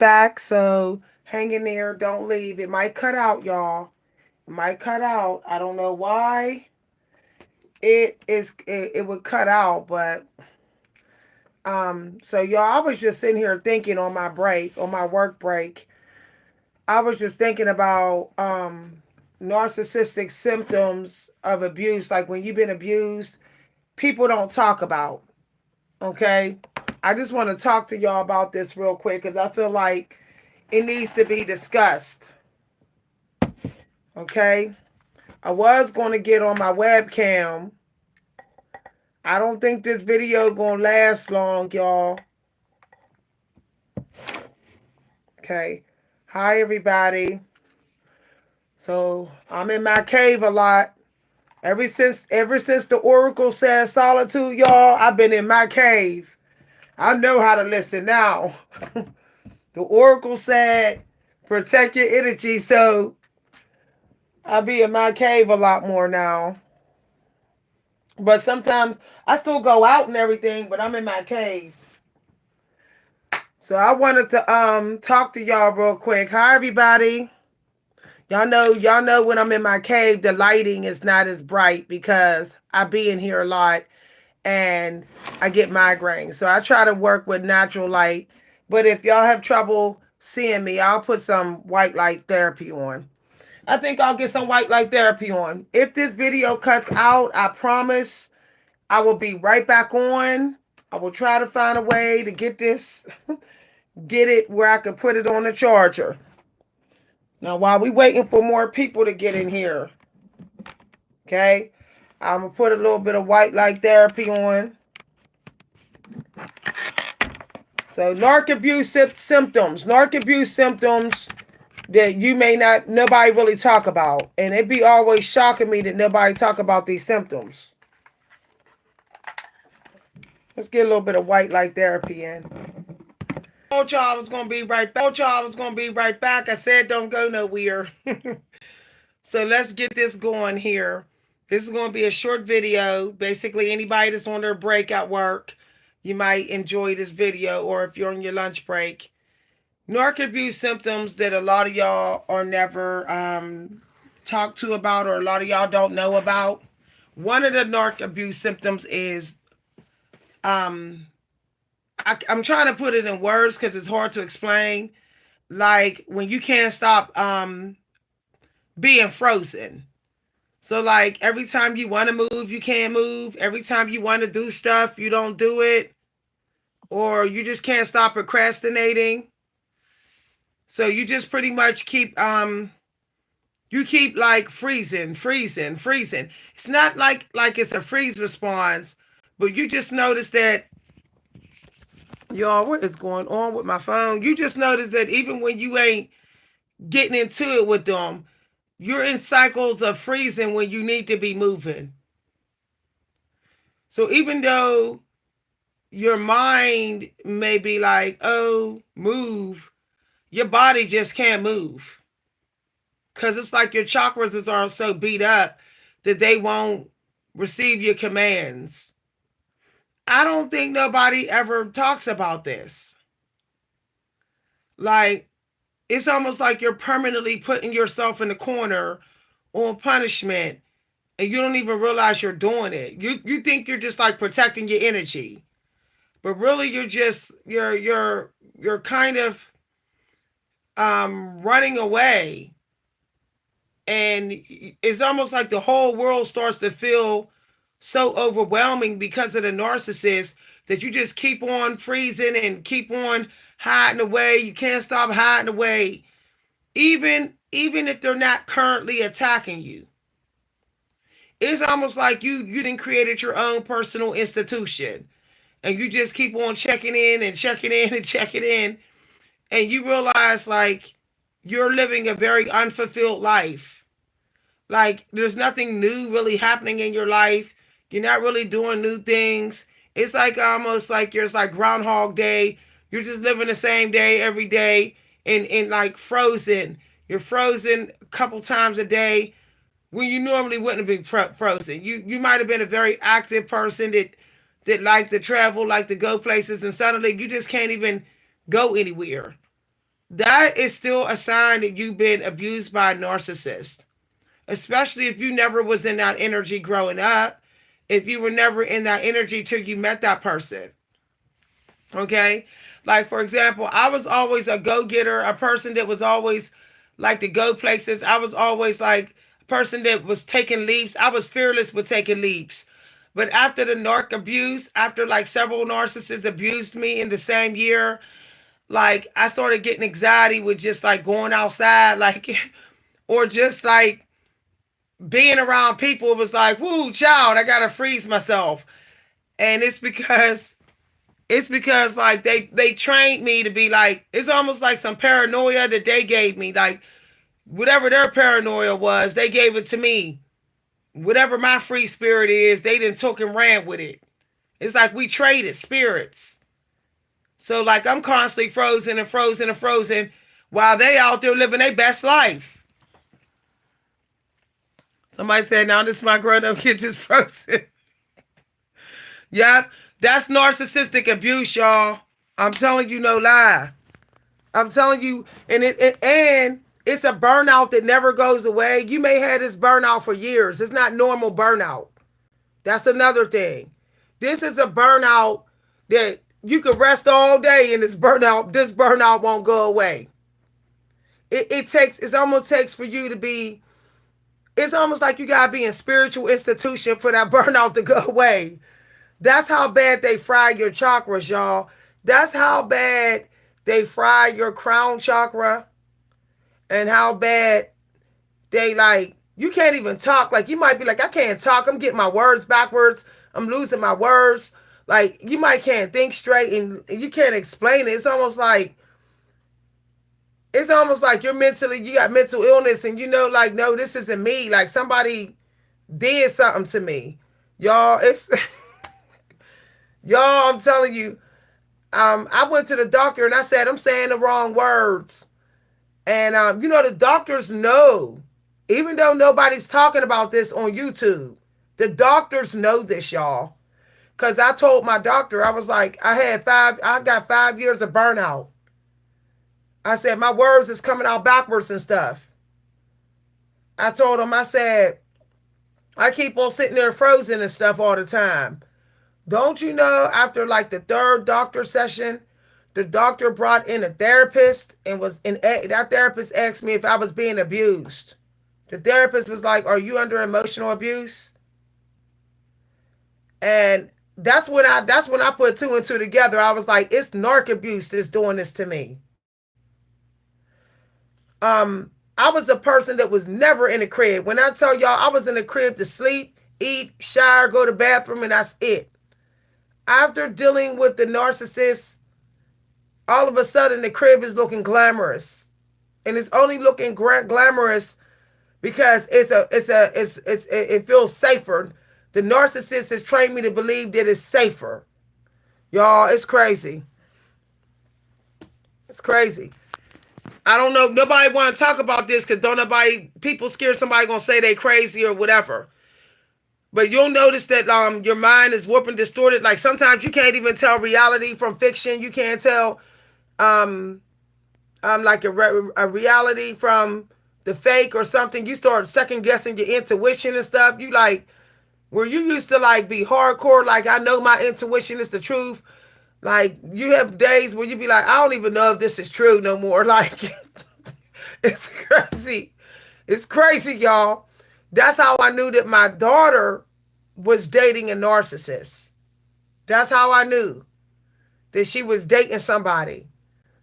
back, so hang in there. Don't leave. It might cut out, y'all. It might cut out. I don't know why it would cut out, but so y'all, I was just sitting here thinking on my break, on my work break. I was just thinking about narcissistic symptoms of abuse, like when you've been abused, people don't talk about. Okay? I just want to talk to y'all about this real quick because I feel like it needs to be discussed. Okay? I was going to get on my webcam. I don't think this video going to last long, y'all. Okay. Hi, everybody. So I'm in my cave a lot. Ever since the Oracle said solitude, y'all, I've been in my cave. I know how to listen now. The Oracle said protect your energy, so I'll be in my cave a lot more now. But sometimes I still go out and everything, but I'm in my cave. So I wanted to talk to y'all real quick. Hi everybody. Y'all know when I'm in my cave, the lighting is not as bright because I be in here a lot and I get migraines. So I try to work with natural light. But if y'all have trouble seeing me, I'll put some white light therapy on. I think I'll get some white light therapy on. If this video cuts out, I promise I will be right back on. I will try to find a way to get this, get it where I can put it on the charger. Now, while we waiting for more people to get in here, okay, I'm going to put a little bit of white light therapy on. So, narc abuse symptoms. Narc abuse symptoms that you may not, nobody really talk about. And it be always shocking me that nobody talk about these symptoms. Let's get a little bit of white light therapy in. I told y'all I was going to be right back. I said don't go nowhere. So let's get this going here. This is going to be a short video. Basically, anybody that's on their break at work, you might enjoy this video, or if you're on your lunch break. Narc abuse symptoms that a lot of y'all are never talked to about, or a lot of y'all don't know about. One of the narc abuse symptoms is I'm trying to put it in words because it's hard to explain. Like when you can't stop being frozen. So like every time you want to move, you can't move. Every time you want to do stuff, you don't do it. Or you just can't stop procrastinating. So you just pretty much keep you keep like freezing. It's not like it's a freeze response, but you just notice that, y'all, what is going on with my phone? You just notice that even when you ain't getting into it with them, you're in cycles of freezing when you need to be moving. So even though your mind may be like, oh, move, your body just can't move. Because it's like your chakras are so beat up that they won't receive your commands. I don't think nobody ever talks about this. Like, it's almost like you're permanently putting yourself in the corner on punishment, and you don't even realize you're doing it. You think you're just like protecting your energy, but really you're kind of running away, and it's almost like the whole world starts to feel so overwhelming because of the narcissist that you just keep on freezing and keep on hiding away. You can't stop hiding away, even if they're not currently attacking you. It's almost like you didn't created your own personal institution, and you just keep on checking in and checking in and checking in, and you realize like you're living a very unfulfilled life. Like there's nothing new really happening in your life. You're not really doing new things. It's like almost like you're like Groundhog Day. You're just living the same day every day, and like frozen. You're frozen a couple times a day when you normally wouldn't be frozen. You might have been a very active person that liked to travel, liked to go places, and suddenly you just can't even go anywhere. that is still a sign that you've been abused by a narcissist. Especially if you never was in that energy growing up, if you were never in that energy till you met that person. Okay? Like, for example, I was always a go-getter, a person that was always like to go places. I was always like a person that was taking leaps. I was fearless with taking leaps. But after the narc abuse, after like several narcissists abused me in the same year, like I started getting anxiety with just like going outside, like, or just like being around people. It was like, woo, child, I gotta freeze myself. And it's because like they trained me to be like, it's almost like some paranoia that they gave me. Like whatever their paranoia was, they gave it to me. Whatever my free spirit is, they done took and ran with it. It's like we traded spirits. So like I'm constantly frozen and frozen and frozen while they out there living their best life. Somebody said, now this is my grown up kid just frozen. Yep. That's narcissistic abuse, y'all. I'm telling you, no lie. I'm telling you, and it's a burnout that never goes away. You may have this burnout for years. It's not normal burnout. That's another thing. This is a burnout that you could rest all day and this burnout won't go away. It almost takes for you to be, it's almost like you gotta be in spiritual institution for that burnout to go away. That's how bad they fry your chakras, y'all. That's how bad they fry your crown chakra, and how bad they like, you can't even talk. Like you might be like, I can't talk. I'm getting my words backwards. I'm losing my words. Like you might can't think straight and you can't explain it. It's almost like you got mental illness and you know, like, no, this isn't me. Like somebody did something to me. Y'all, y'all, I'm telling you, I went to the doctor and I said, I'm saying the wrong words. And, the doctors know, even though nobody's talking about this on YouTube, the doctors know this, y'all. Because I told my doctor, I was like, I got 5 years of burnout. I said, my words is coming out backwards and stuff. I told him, I said, I keep on sitting there frozen and stuff all the time. Don't you know, after like the third doctor session, the doctor brought in a therapist and that therapist asked me if I was being abused. The therapist was like, are you under emotional abuse? And that's when I put two and two together. I was like, it's narc abuse that's doing this to me. I was a person that was never in a crib. When I tell y'all, I was in a crib to sleep, eat, shower, go to the bathroom, and that's it. After dealing with the narcissist, all of a sudden the crib is looking glamorous. And it's only looking glamorous because it feels safer. The narcissist has trained me to believe that it's safer. Y'all, it's crazy. It's crazy. I don't know. Nobody want to talk about this because people scared somebody going to say they crazy or whatever. But you'll notice that your mind is warped and distorted. Like sometimes you can't even tell reality from fiction. You can't tell like a reality from the fake or something. You start second guessing your intuition and stuff. You like, where you used to like be hardcore, like I know my intuition is the truth. Like you have days where you be like, I don't even know if this is true no more. Like it's crazy. It's crazy, y'all. That's how I knew that my daughter was dating a narcissist. That's how I knew that she was dating somebody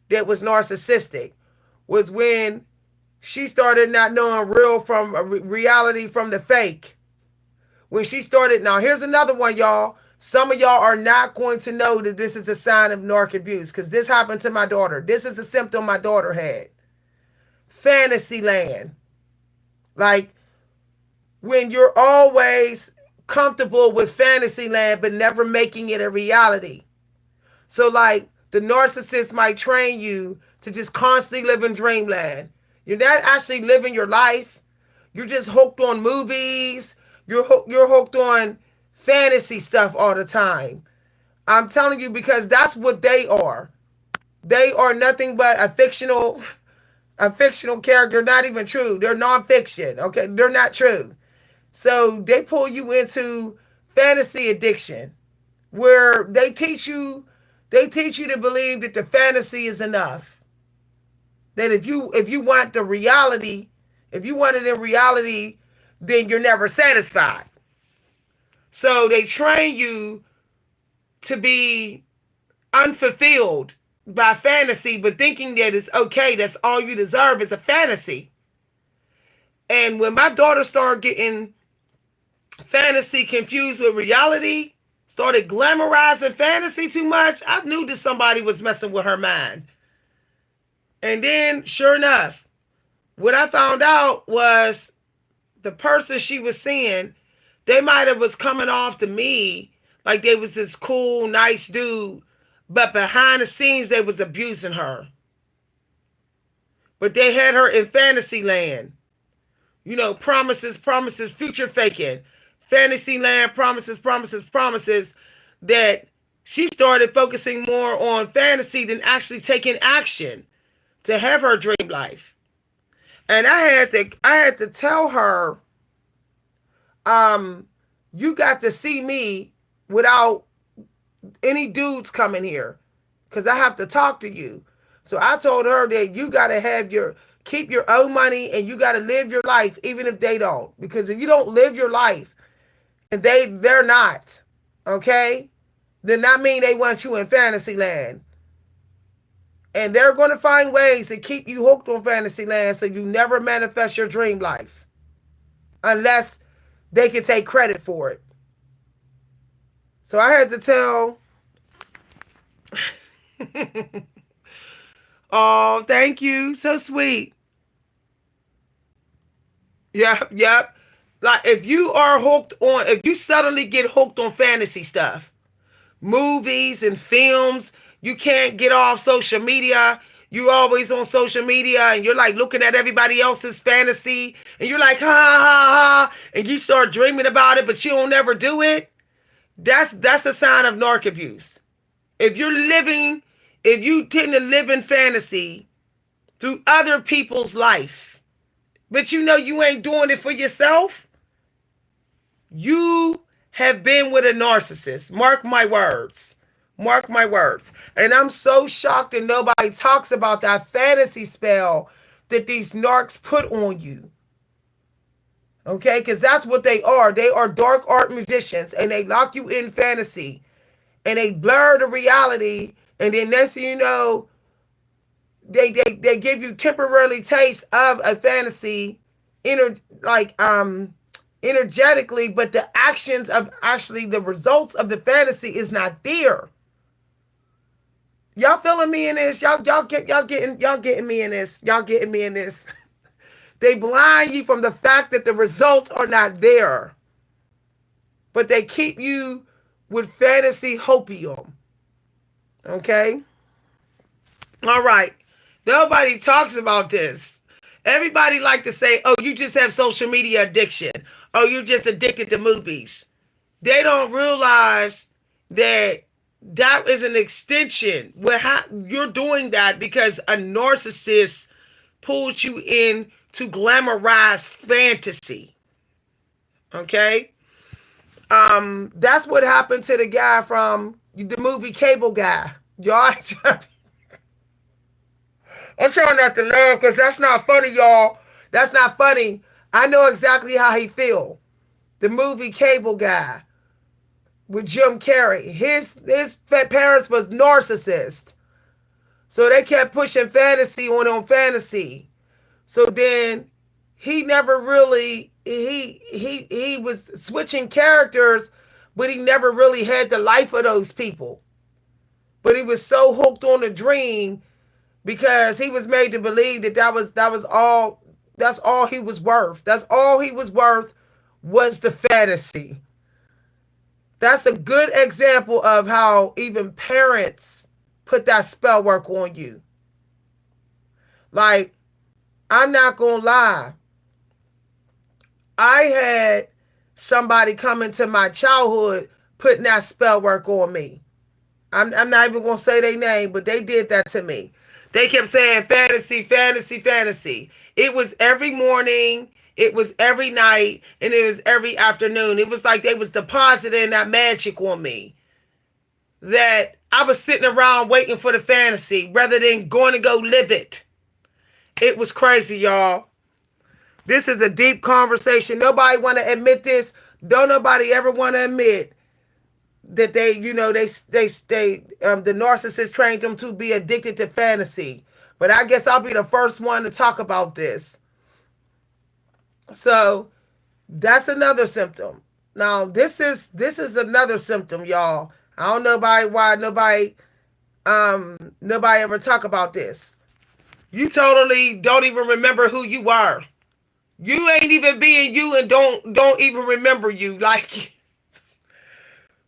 that was narcissistic, was when she started not knowing real from reality from the fake. When she started, now here's another one, y'all. Some of y'all are not going to know that this is a sign of narc abuse because this happened to my daughter. This is a symptom my daughter had. Fantasy land. Like when you're always comfortable with fantasy land but never making it a reality. So like the narcissist might train you to just constantly live in dreamland. You're not actually living your life. You're just hooked on movies. You're hooked on fantasy stuff all the time. I'm telling you because that's what they are. They are nothing but a fictional character, not even true. They're nonfiction. Okay, they're not true. So they pull you into fantasy addiction, where they teach you to believe that the fantasy is enough. That if you want the reality, if you want it in reality, then you're never satisfied. So they train you to be unfulfilled by fantasy, but thinking that it's okay, that's all you deserve is a fantasy. And when my daughter started getting fantasy confused with reality, started glamorizing fantasy too much, I knew that somebody was messing with her mind. And then, sure enough, what I found out was the person she was seeing, they might have was coming off to me like they was this cool, nice dude, but behind the scenes they was abusing her. But they had her in fantasy land. You know, promises, promises, future faking. Fantasy land, promises, promises, promises, that she started focusing more on fantasy than actually taking action to have her dream life. And I had to tell her, you got to see me without any dudes coming here, because I have to talk to you. So I told her that you got to keep your own money, and you got to live your life even if they don't. Because if you don't live your life and they're not, okay, then that mean they want you in fantasy land. And they're going to find ways to keep you hooked on fantasy land so you never manifest your dream life. Unless they can take credit for it. So I had to tell. Oh, thank you. So sweet. Yep, yep. Like if you suddenly get hooked on fantasy stuff, movies and films, you can't get off social media. You're always on social media and you're like looking at everybody else's fantasy and you're like, ha, ha, ha, and you start dreaming about it, but you don't ever do it. That's a sign of narc abuse. If you tend to live in fantasy through other people's life, but you know you ain't doing it for yourself, you have been with a narcissist. Mark my words. Mark my words. And I'm so shocked that nobody talks about that fantasy spell that these narcs put on you. Okay? Because that's what they are. They are dark art musicians, and they lock you in fantasy. And they blur the reality. And then next thing you know, they give you temporarily taste of a fantasy, energetically, but the actions of actually the results of the fantasy is not there. Y'all feeling me in this? Y'all getting me in this. Y'all getting me in this. They blind you from the fact that the results are not there. But they keep you with fantasy hopium. Okay? All right. Nobody talks about this. Everybody like to say, oh, you just have social media addiction. Oh, you're just addicted to movies. They don't realize that that is an extension. You're doing that because a narcissist pulls you in to glamorize fantasy. Okay? That's what happened to the guy from the movie Cable Guy. Y'all, I'm trying not to laugh because that's not funny, y'all. That's not funny. I know exactly how he feel. The movie Cable Guy with Jim Carrey. His parents was narcissists. So they kept pushing fantasy on fantasy. So then he never really, he was switching characters, but he never really had the life of those people. But he was so hooked on the dream because he was made to believe that was all, that's all he was worth. That's all he was worth was the fantasy. That's a good example of how even parents put that spell work on you. Like, I'm not going to lie. I had somebody come into my childhood putting that spell work on me. I'm not even gonna say their name, but they did that to me. They kept saying fantasy, fantasy, fantasy. It was every morning, it was every night, and it was every afternoon. It was like they was depositing that magic on me. That I was sitting around waiting for the fantasy rather than going to go live it. It was crazy, y'all. This is a deep conversation. Nobody want to admit this. Don't nobody ever want to admit that they, the narcissist trained them to be addicted to fantasy. But I guess I'll be the first one to talk about this. So that's another symptom. Now this is another symptom, y'all. I don't know why nobody ever talk about this. You totally don't even remember who you are. You ain't even being you and don't even remember you. Like,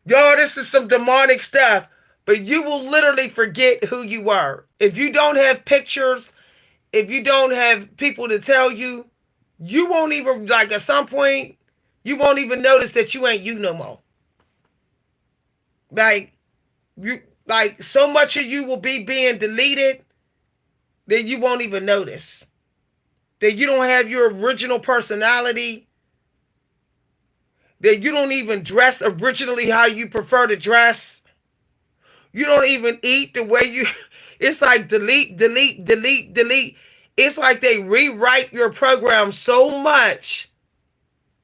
yo, this is some demonic stuff. But you will literally forget who you are. If you don't have pictures, if you don't have people to tell you, you won't even, like, at some point, you won't even notice that you ain't you no more. Like so much of you will be being deleted that you won't even notice. That you don't have your original personality. That you don't even dress originally how you prefer to dress. You don't even eat the way you... It's like delete, delete, delete, delete. It's like they rewrite your program so much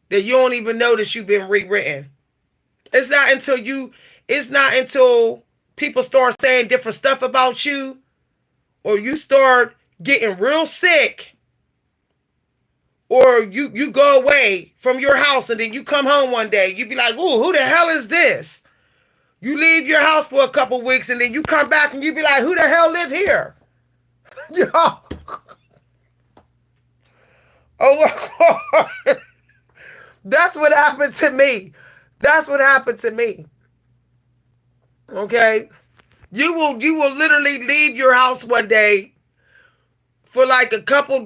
that you don't even notice you've been rewritten. It's not until people start saying different stuff about you, or you start getting real sick, or you go away from your house and then you come home one day, you be like, ooh, who the hell is this? You leave your house for a couple weeks and then you come back and you be like, who the hell live here? Yo. Oh, Lord. That's what happened to me. That's what happened to me. Okay? You will literally leave your house one day for like a couple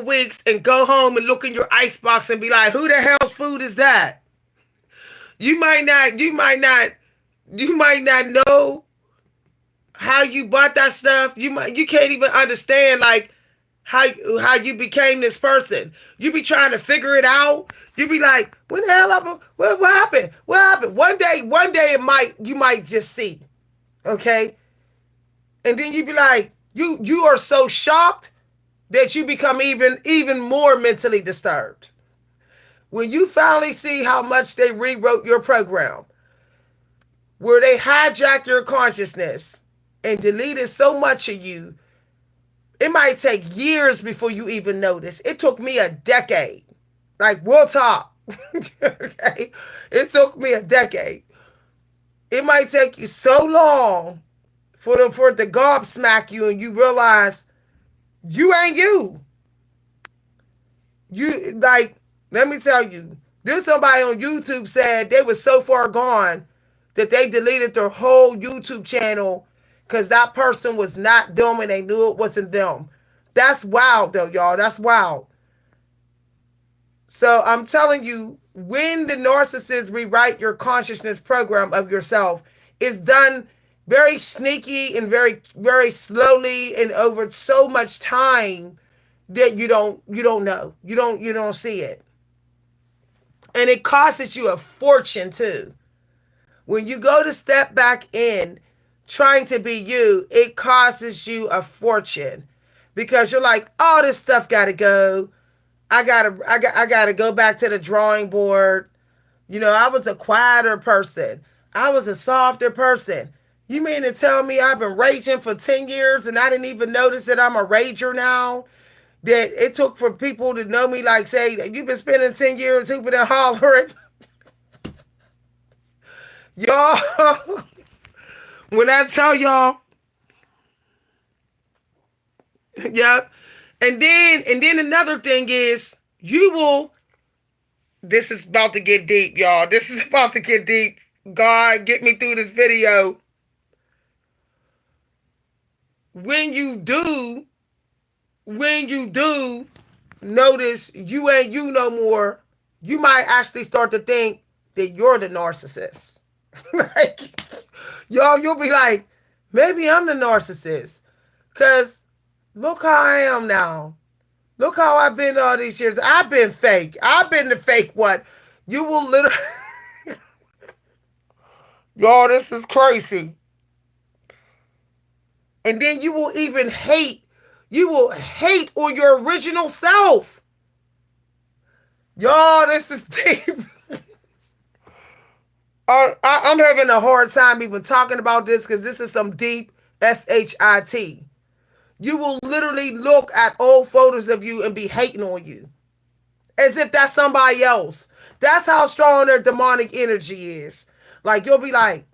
weeks and go home and look in your icebox and be like, who the hell's food is that? You might not know how you bought that stuff. You can't even understand like how you became this person. You be trying to figure it out. You be like, when the hell what happened? What happened? One day you might just see. Okay? And then you be like, you are so shocked that you become even more mentally disturbed. When you finally see how much they rewrote your program, where they hijack your consciousness and deleted so much of you, it might take years before you even notice. It took me a decade. Like, we'll talk. Okay? It took me a decade. It might take you so long for it to gobsmack you and you realize you ain't you. You, like, let me tell you, there's somebody on YouTube said they were so far gone that they deleted their whole YouTube channel because that person was not them and they knew it wasn't them. That's wild, though, y'all. That's wild. So I'm telling you, when the narcissists rewrite your consciousness program of yourself, it's done very sneaky and very, very slowly and over so much time that you don't know. You don't see it. And it costs you a fortune too. When you go to step back in trying to be you, it costs you a fortune because you're like, oh, this stuff gotta go. I gotta go back to the drawing board. You know, I was a quieter person. I was a softer person. You mean to tell me I've been raging for 10 years and I didn't even notice that I'm a rager now? That it took for people to know me, like, say, you've been spending 10 years hooping and hollering. Y'all, when I tell y'all, yep. And then another thing is, this is about to get deep, y'all. This is about to get deep. God, get me through this video. When you do notice you ain't you no more, you might actually start to think that you're the narcissist. Like, Y'all, you'll be like, maybe I'm the narcissist. Because look how I am now. Look how I've been all these years. I've been fake. I've been the fake one. You will literally... Y'all, this is crazy. And then you will even hate. You will hate on your original self. Y'all, this is deep. I'm having a hard time even talking about this because this is some deep shit. You will literally look at old photos of you and be hating on you as if that's somebody else. That's how strong their demonic energy is. Like, you'll be like,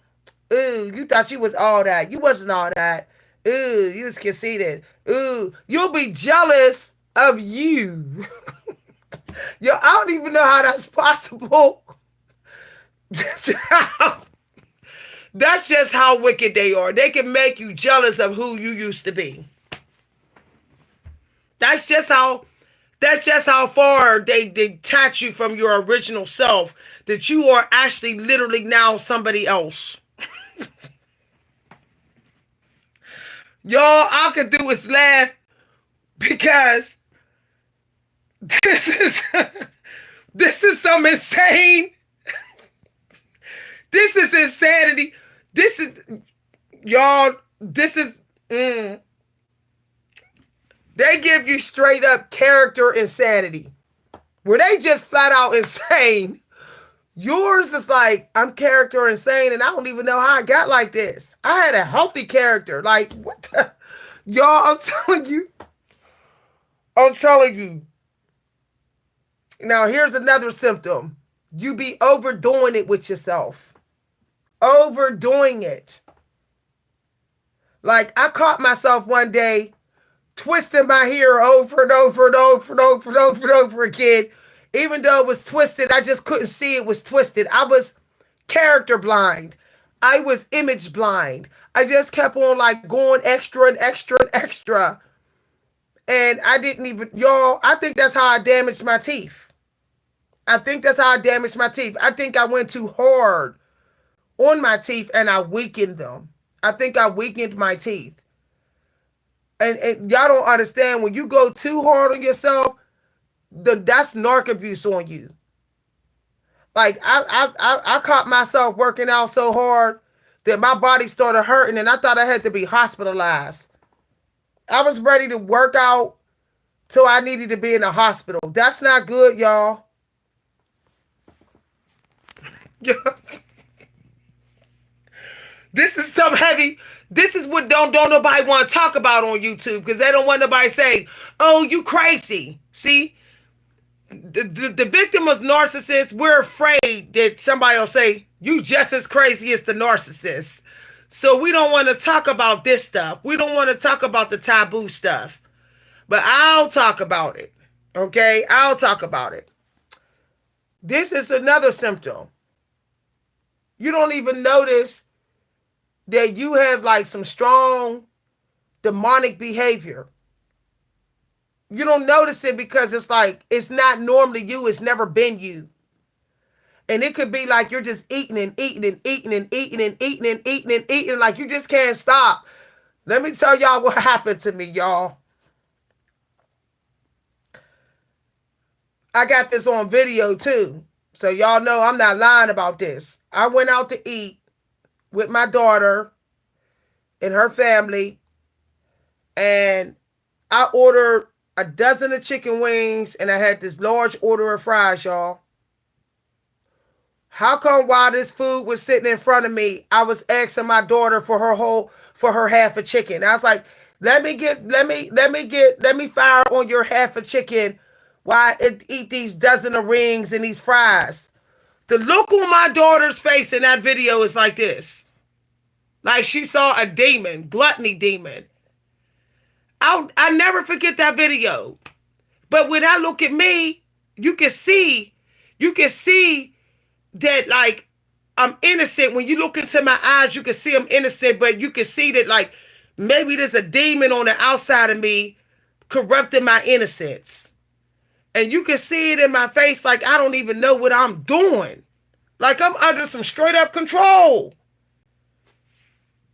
ooh, you thought you was all that. You wasn't all that. Ooh, you was conceited. Ooh, you'll be jealous of you. Yo, I don't even know how that's possible. That's just how wicked they are. They can make you jealous of who you used to be. That's just how far they detach you from your original self, that you are actually literally now somebody else. Y'all, all I can do is laugh because this is some insane. This is insanity. This is, y'all, this is, they give you straight up character insanity. Where they just flat out insane. Yours is like, I'm character insane and I don't even know how I got like this. I had a healthy character. Like, what the? Y'all, I'm telling you. Now, here's another symptom. You be overdoing it with yourself. Overdoing it. Like, I caught myself one day twisting my hair over and over and over and over and over and over again. Even though it was twisted, I just couldn't see it was twisted. I was character blind. I was image blind. I just kept on like going extra and extra and extra. And I didn't even, y'all, I think that's how I damaged my teeth. I think I went too hard on my teeth and I weakened them. I think I weakened my teeth. And y'all don't understand, when you go too hard on yourself, that's narc abuse on you. Like, I caught myself working out so hard that my body started hurting and I thought I had to be hospitalized. I was ready to work out till I needed to be in the hospital. That's not good, y'all. This is some heavy. This is what don't nobody want to talk about on YouTube, because they don't want nobody saying, oh, you crazy. See? The victim was narcissist. We're afraid that somebody will say, you just as crazy as the narcissist. So we don't want to talk about this stuff. We don't want to talk about the taboo stuff. But I'll talk about it. Okay? I'll talk about it. This is another symptom. You don't even notice that you have like some strong demonic behavior. You don't notice it because it's like, it's not normally you. It's never been you. And it could be like you're just eating and eating and eating and eating and eating and eating and eating. Like you just can't stop. Let me tell y'all what happened to me, y'all. I got this on video too. So y'all know I'm not lying about this. I went out to eat with my daughter and her family. And I ordered a dozen of chicken wings, and I had this large order of fries, y'all. How come while this food was sitting in front of me, I was asking my daughter for her half a chicken? I was like, let me fire on your half a chicken while I eat these dozen of rings and these fries. The look on my daughter's face in that video is like this. Like she saw a demon, gluttony demon. I never forget that video. But when I look at me, you can see that like I'm innocent. When you look into my eyes, you can see I'm innocent, but you can see that like maybe there's a demon on the outside of me corrupting my innocence. And you can see it in my face like I don't even know what I'm doing. Like I'm under some straight up control.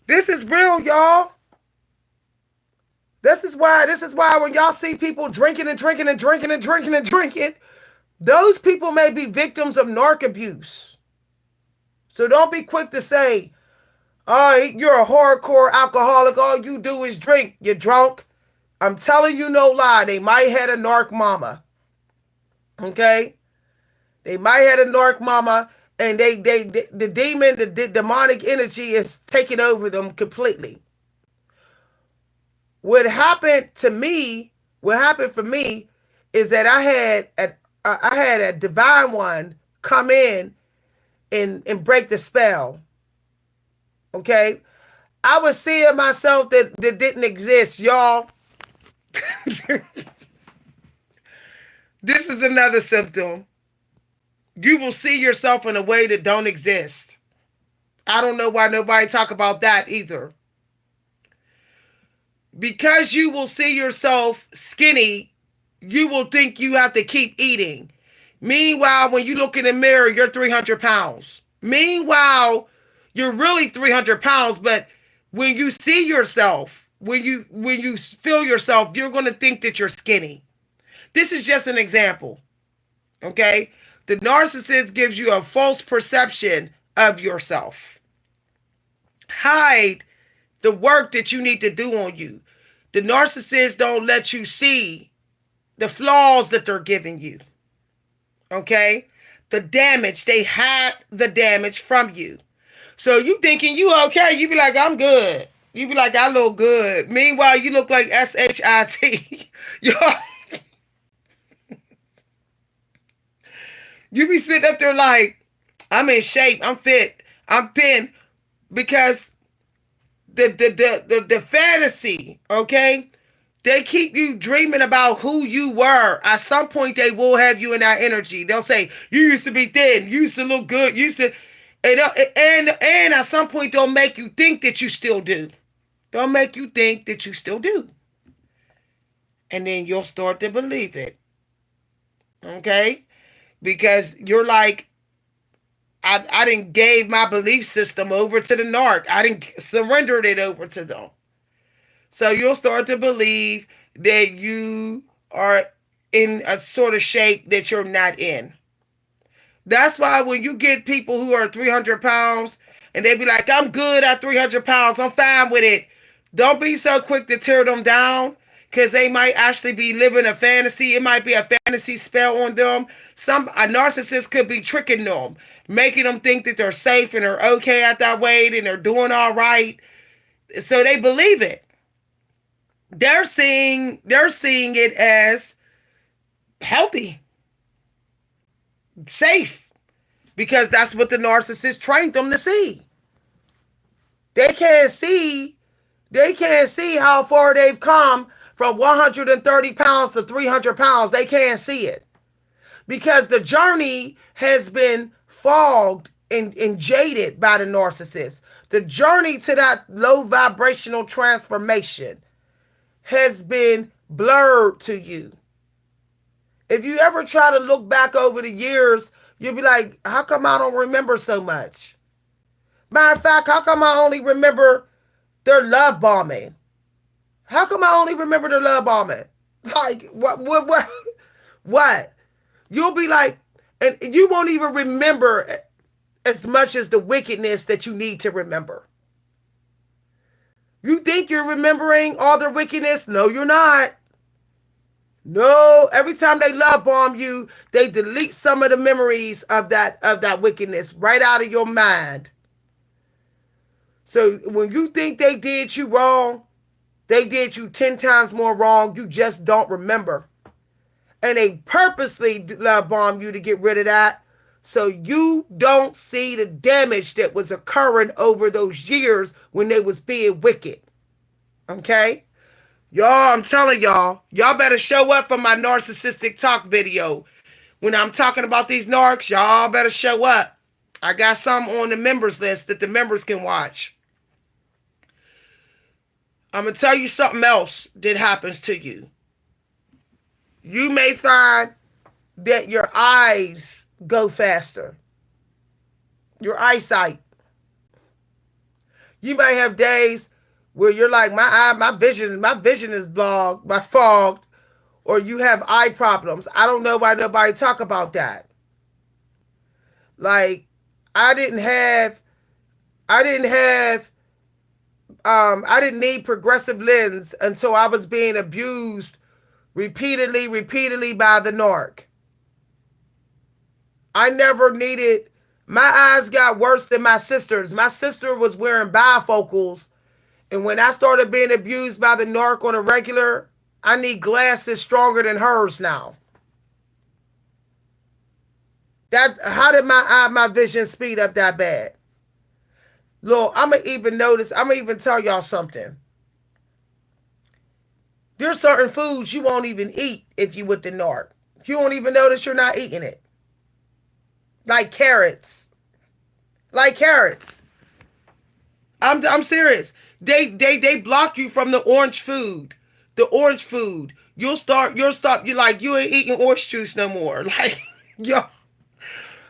This is real, y'all. This is why when y'all see people drinking and drinking and drinking and drinking and drinking, those people may be victims of narc abuse. So don't be quick to say, oh, you're a hardcore alcoholic. All you do is drink. You're drunk. I'm telling you no lie. They might have a narc mama. Okay? They might have a narc mama, and the demon, the demonic energy is taking over them completely. What happened for me is that I had a divine one come in and break the spell. Okay? I was seeing myself that didn't exist, y'all. This is another symptom. You will see yourself in a way that don't exist. I don't know why nobody talk about that either. Because you will see yourself skinny, you will think you have to keep eating. Meanwhile, when you look in the mirror, you're 300 pounds. Meanwhile, you're really 300 pounds, but when you see yourself, when you feel yourself, you're going to think that you're skinny. This is just an example. Okay? The narcissist gives you a false perception of yourself. Hide the work that you need to do on you. The narcissist don't let you see the flaws that they're giving you. Okay? The damage. They hide the damage from you. So you thinking you okay, you be like, I'm good. You be like, I look good. Meanwhile, you look like SHIT. Yo. You be sitting up there like, I'm in shape, I'm fit, I'm thin. Because the fantasy, okay? They keep you dreaming about who you were. At some point, they will have you in that energy. They'll say, you used to be thin, you used to look good, you used to... And at some point, they'll make you think that you still do. They'll make you think that you still do. And then you'll start to believe it. Okay? Because you're like, I didn't gave my belief system over to the narc. I didn't surrendered it over to them. So you'll start to believe that you are in a sort of shape that you're not in. That's why when you get people who are 300 pounds and they be like, I'm good at 300 pounds, I'm fine with it. Don't be so quick to tear them down, because they might actually be living a fantasy. It might be a fantasy spell on them. A narcissist could be tricking them, making them think that they're safe and they're okay at that weight and they're doing all right. So they believe it. They're seeing it as healthy, safe, because that's what the narcissist trained them to see. They can't see how far they've come from 130 pounds to 300 pounds. They can't see it because the journey has been fogged and jaded by the narcissist. The journey to that low vibrational transformation has been blurred to you. If you ever try to look back over the years, you'll be like, how come I don't remember so much? Matter of fact, how come I only remember their love bombing? How come I only remember their love bombing? Like, what? You'll be like, and you won't even remember as much as the wickedness that you need to remember. You think you're remembering all their wickedness? No, you're not. No, every time they love bomb you, they delete some of the memories of that wickedness right out of your mind. So when you think they did you wrong, they did you 10 times more wrong. You just don't remember. And they purposely love bomb you to get rid of that, so you don't see the damage that was occurring over those years when they was being wicked. Okay? Y'all, I'm telling y'all better show up for my narcissistic talk video. When I'm talking about these narcs, y'all better show up. I got some on the members list that the members can watch. I'm going to tell you something else that happens to you. You may find that your eyes go faster. Your eyesight. You might have days where you're like, my vision is fogged, or you have eye problems. I don't know why nobody talk about that. Like, I didn't have, I didn't have, I didn't need progressive lens until I was being abused repeatedly by the narc. I never needed, my eyes got worse than my sister's. My sister was wearing bifocals, and when I started being abused by the narc on a regular, I need glasses stronger than hers now. That's how did my vision speed up that bad? Look, I'm gonna even tell y'all something. There's certain foods you won't even eat if you with the narc. You won't even notice you're not eating it. Like carrots. Like carrots. I'm serious. They block you from the orange food. The orange food. You'll stop, you like, you ain't eating orange juice no more. Like, yo.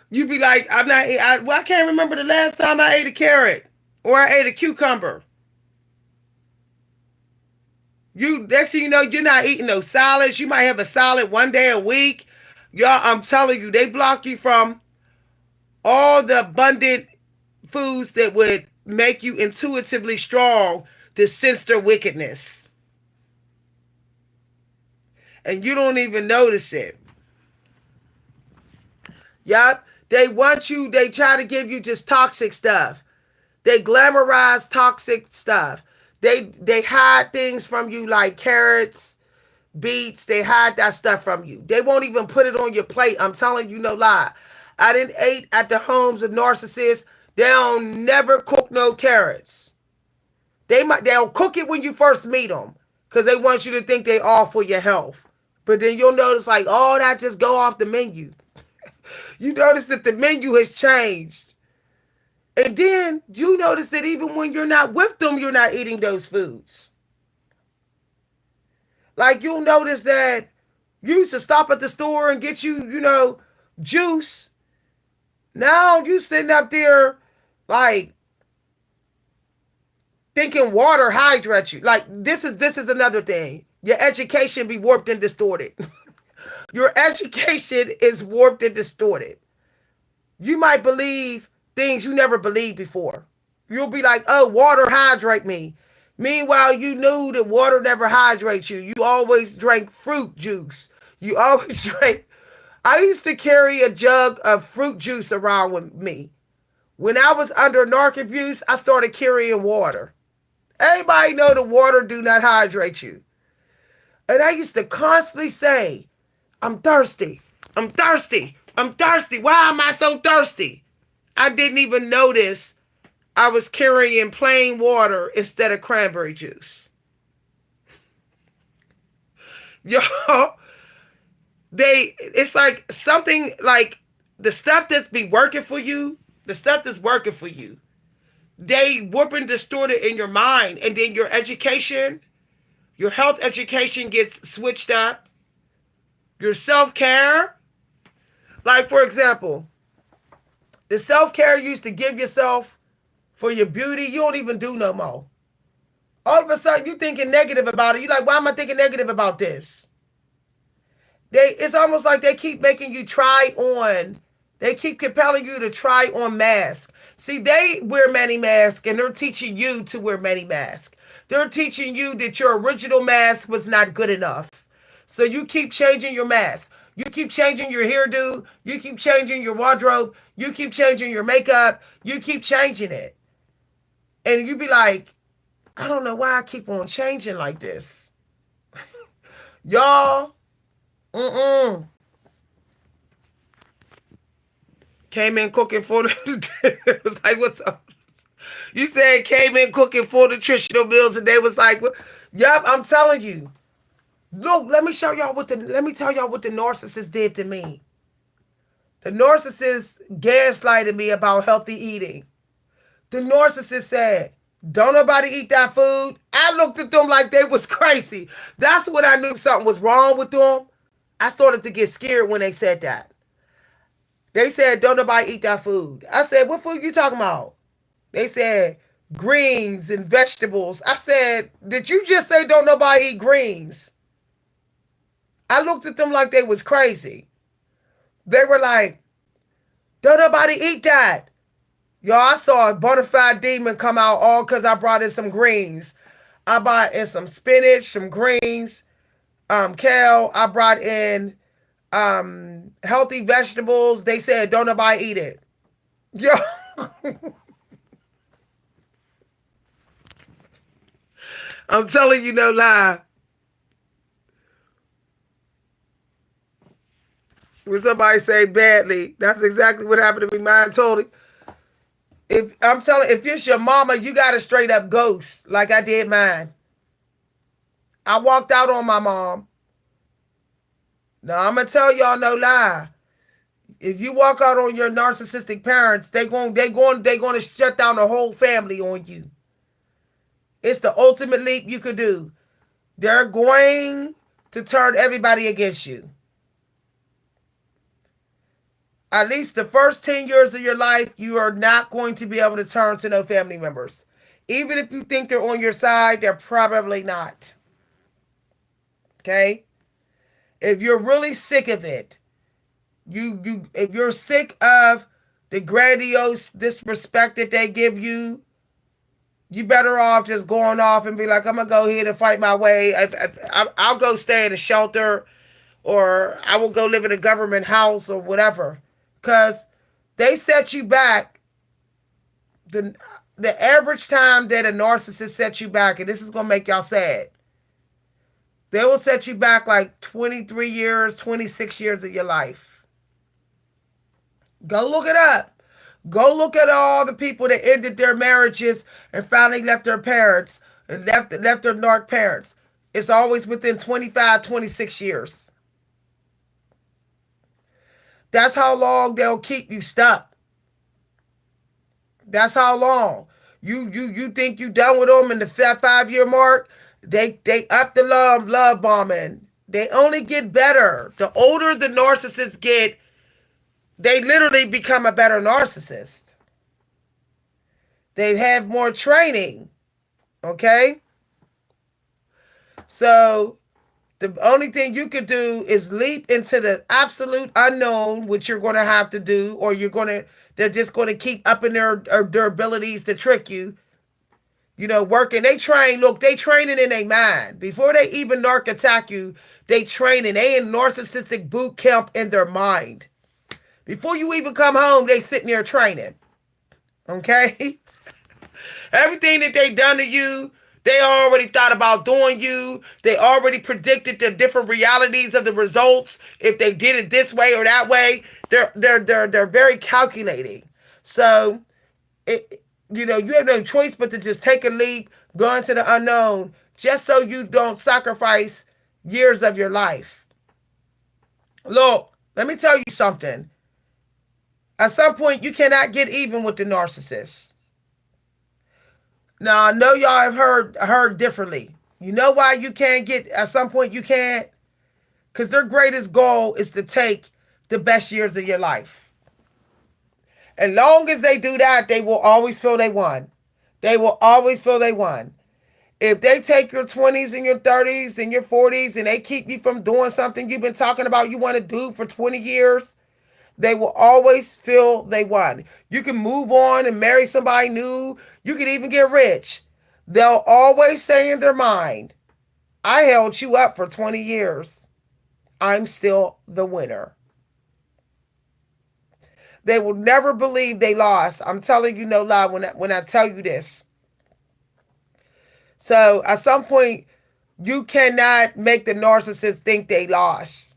You be like, I can't remember the last time I ate a carrot or I ate a cucumber. Next thing you know, you're not eating no salads. You might have a salad one day a week. Y'all, I'm telling you, they block you from all the abundant foods that would make you intuitively strong to sense their wickedness. And you don't even notice it. Yup. They try to give you just toxic stuff. They glamorize toxic stuff. They hide things from you like carrots, beets. They hide that stuff from you. They won't even put it on your plate. I'm telling you, no lie. I didn't eat at the homes of narcissists. They don't never cook no carrots. They'll cook it when you first meet them because they want you to think they all for your health. But then you'll notice like, oh, that just go off the menu. You notice that the menu has changed. And then you notice that even when you're not with them, you're not eating those foods. Like, you'll notice that you used to stop at the store and get you, juice. Now you sitting up there like thinking water hydrates you. Like, this is another thing. Your education be warped and distorted. Your education is warped and distorted. You might believe things you never believed before. You'll be like, oh, water hydrate me. Meanwhile, you knew that water never hydrates you. You always drank fruit juice. You always drank. I used to carry a jug of fruit juice around with me. When I was under narc abuse, I started carrying water. Everybody know the water do not hydrate you. And I used to constantly say, I'm thirsty. I'm thirsty. I'm thirsty. Why am I so thirsty? I didn't even notice I was carrying plain water instead of cranberry juice. Yo, it's like something like the stuff that's be working for you, they warp and distort it in your mind. And then your education, your health education gets switched up. Your self-care, like, for example, the self-care you used to give yourself for your beauty, you don't even do no more. All of a sudden, you thinking negative about it. You're like, why am I thinking negative about this? It's almost like they keep making you they keep compelling you to try on masks. See, they wear many masks, and they're teaching you to wear many masks. They're teaching you that your original mask was not good enough. So you keep changing your mask. You keep changing your hairdo. You keep changing your wardrobe. You keep changing your makeup. You keep changing it. And you be like, I don't know why I keep on changing like this. Y'all, came in cooking for the, it was like, what's up? You said came in cooking for nutritional meals, and they was like, yup, I'm telling you. Look, let me tell y'all what the narcissist did to me. The narcissist gaslighted me about healthy eating. The narcissist said, don't nobody eat that food. I looked at them like they was crazy. That's when I knew something was wrong with them. I started to get scared when they said that. They said, don't nobody eat that food. I said, what food you talking about? They said, greens and vegetables. I said, did you just say don't nobody eat greens? I looked at them like they was crazy. They were like, don't nobody eat that. Y'all, I saw a bona fide demon come out all because I brought in some greens. I brought in some spinach, some greens, kale. I brought in healthy vegetables. They said, don't nobody eat it. Yo. I'm telling you no lie. When somebody say badly, that's exactly what happened to me. Mine totally. If I'm telling, if it's your mama, you got a straight up ghost, like I did mine. I walked out on my mom. Now I'm gonna tell y'all no lie. If you walk out on your narcissistic parents, they gonna shut down the whole family on you. It's the ultimate leap you could do. They're going to turn everybody against you. At least the first 10 years of your life, you are not going to be able to turn to no family members. Even if you think they're on your side, they're probably not. Okay? If you're really sick of it, if you're sick of the grandiose disrespect that they give you, you better off just going off and be like, I'm going to go ahead and fight my way. I'll go stay in a shelter, or I will go live in a government house or whatever. Because they set you back. The average time that a narcissist sets you back, and this is going to make y'all sad, they will set you back like 23 years, 26 years of your life. Go look it up. Go look at all the people that ended their marriages and finally left their parents and left their narc parents. It's always within 25, 26 years. That's how long they'll keep you stuck. That's how long. You think you done with them in the 5-year mark? They up the love bombing. They only get better. The older the narcissists get, they literally become a better narcissist. They have more training. Okay? So the only thing you could do is leap into the absolute unknown, which you're going to have to do, or they're just going to keep upping their abilities to trick you. You know, working. They training in their mind. Before they even narc attack you, they training. They in narcissistic boot camp in their mind. Before you even come home, they sitting there training. Okay? Everything that they done to you, they already thought about doing you. They already predicted the different realities of the results. If they did it this way or that way, they're very calculating. So, you have no choice but to just take a leap, go into the unknown, just so you don't sacrifice years of your life. Look, let me tell you something. At some point, you cannot get even with the narcissist. Now, I know y'all have heard differently. You know why you can't get, at some point you can't? Because their greatest goal is to take the best years of your life. As long as they do that, they will always feel they won. They will always feel they won. If they take your 20s and your 30s and your 40s and they keep you from doing something you've been talking about you want to do for 20 years, they will always feel they won. You can move on and marry somebody new. You can even get rich. They'll always say in their mind, I held you up for 20 years. I'm still the winner. They will never believe they lost. I'm telling you no lie when I tell you this. So at some point, you cannot make the narcissist think they lost.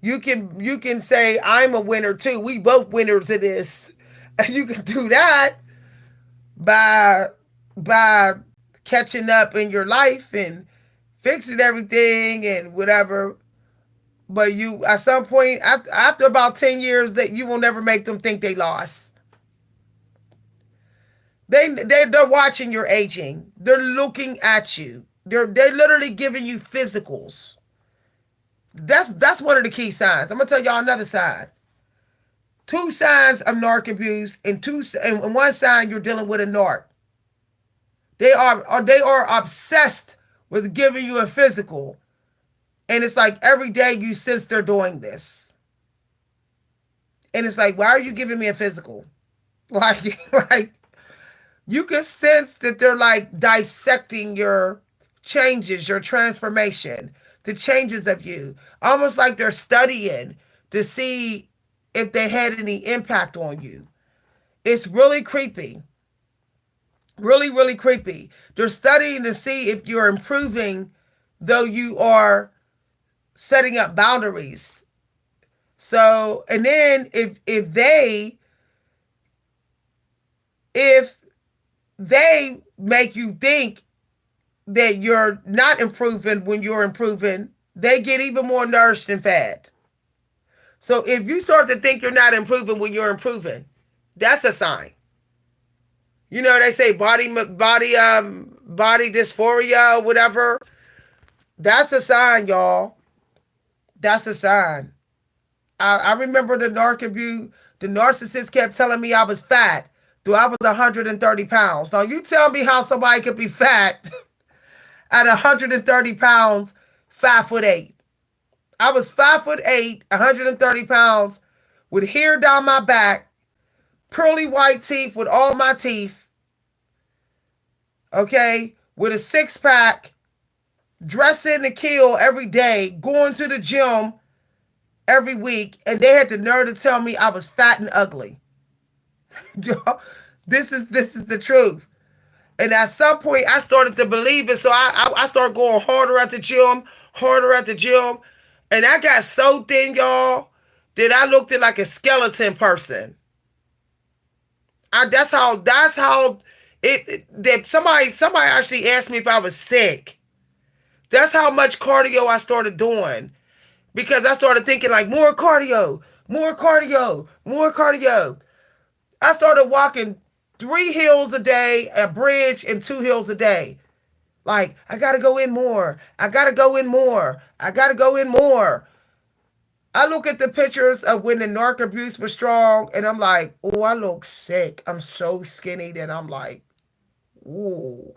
You can say, I'm a winner too. We both winners of this. And you can do that by catching up in your life and fixing everything and whatever. But you, at some point, after about 10 years, that you will never make them think they lost. They're watching your aging. They're looking at you. They're literally giving you physicals. That's one of the key signs. I'm gonna tell y'all another sign. 2 signs of narc abuse, and one sign you're dealing with a narc. They are obsessed with giving you a physical. And it's like every day you sense they're doing this. And it's like, why are you giving me a physical? Like you can sense that they're like dissecting your changes, your transformation, the changes of you. Almost like they're studying to see if they had any impact on you. It's really creepy. Really, really creepy. They're studying to see if you're improving, though you are setting up boundaries. So, and then if they make you think that you're not improving when you're improving, they get even more nourished and fed. So if you start to think you're not improving when you're improving, that's a sign. You know, they say body dysphoria or whatever. That's a sign, y'all. That's a sign. I remember the narc abuse. The narcissist kept telling me I was fat. Though I was 130 pounds. Now you tell me how somebody could be fat at 130 pounds, 5'8". I was 5'8", 130 pounds, with hair down my back, pearly white teeth with all my teeth. Okay, with a 6-pack, dressing to kill every day, going to the gym every week, and they had the nerve to tell me I was fat and ugly. This is the truth. And at some point, I started to believe it, so I started going harder at the gym, and I got so thin, y'all, that I looked like a skeleton person. That's how that somebody actually asked me if I was sick. That's how much cardio I started doing. Because I started thinking like more cardio. I started walking 3 hills a day, a bridge, and 2 hills a day. Like, I gotta go in more. I look at the pictures of when the narc abuse was strong, and I'm like, oh, I look sick. I'm so skinny that I'm like, ooh.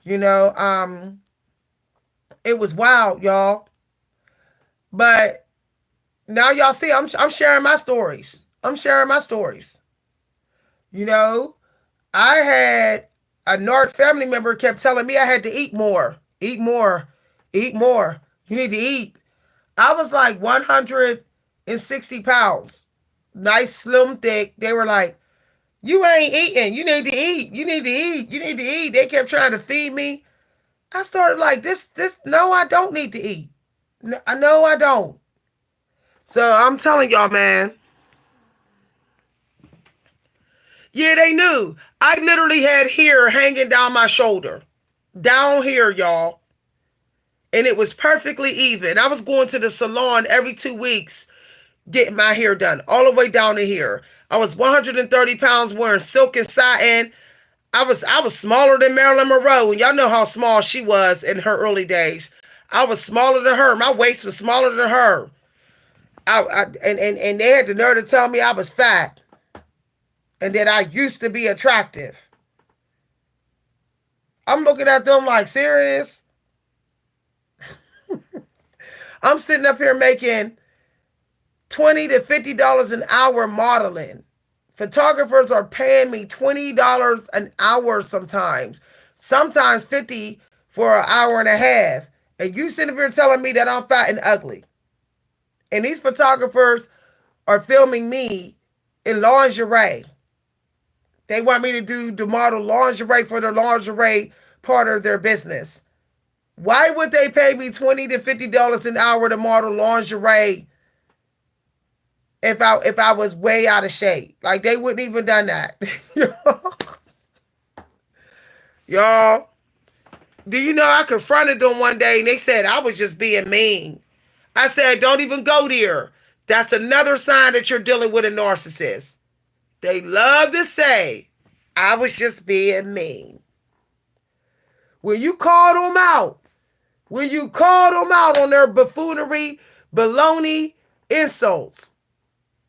You know, it was wild, y'all. But now y'all see, I'm sharing my stories. You know, I had a narc family member kept telling me I had to eat more. You need to eat. I was like 160 pounds. Nice, slim, thick. They were like, you ain't eating. You need to eat. They kept trying to feed me. I started like, no, I don't need to eat. No, I don't. So I'm telling y'all, man. Yeah, they knew. I literally had hair hanging down my shoulder. Down here, y'all. And it was perfectly even. I was going to the salon every 2 weeks getting my hair done. All the way down to here. I was 130 pounds wearing silk and satin. I was smaller than Marilyn Monroe. And y'all know how small she was in her early days. I was smaller than her. My waist was smaller than her. And they had the nerve to tell me I was fat. And that I used to be attractive. I'm looking at them like, serious? I'm sitting up here making $20 to $50 an hour modeling. Photographers are paying me $20 an hour sometimes. Sometimes $50 for an hour and a half. And you sitting up here telling me that I'm fat and ugly. And these photographers are filming me in lingerie. They want me to do the model lingerie for their lingerie part of their business. Why would they pay me $20 to $50 an hour to model lingerie if I was way out of shape? Like, they wouldn't even done that. Y'all, do you know I confronted them one day and they said I was just being mean. I said, don't even go there. That's another sign that you're dealing with a narcissist. They love to say, I was just being mean. When you called them out on their buffoonery, baloney, insults,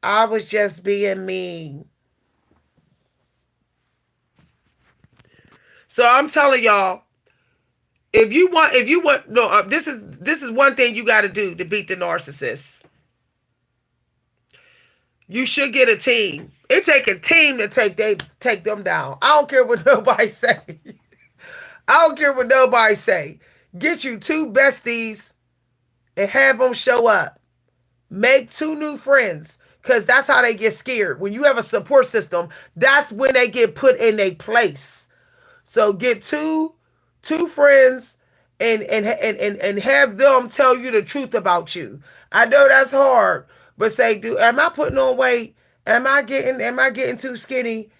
I was just being mean. So I'm telling y'all, no, this is one thing you got to do to beat the narcissist. You should get a team. It take a team to take them down. I don't care what nobody say. I don't care what nobody say. Get you two besties and have them show up. Make two new friends, because that's how they get scared. When you have a support system, that's when they get put in a place. So get two friends and have them tell you the truth about you. I know that's hard, but say, am I putting on weight? Am I getting too skinny?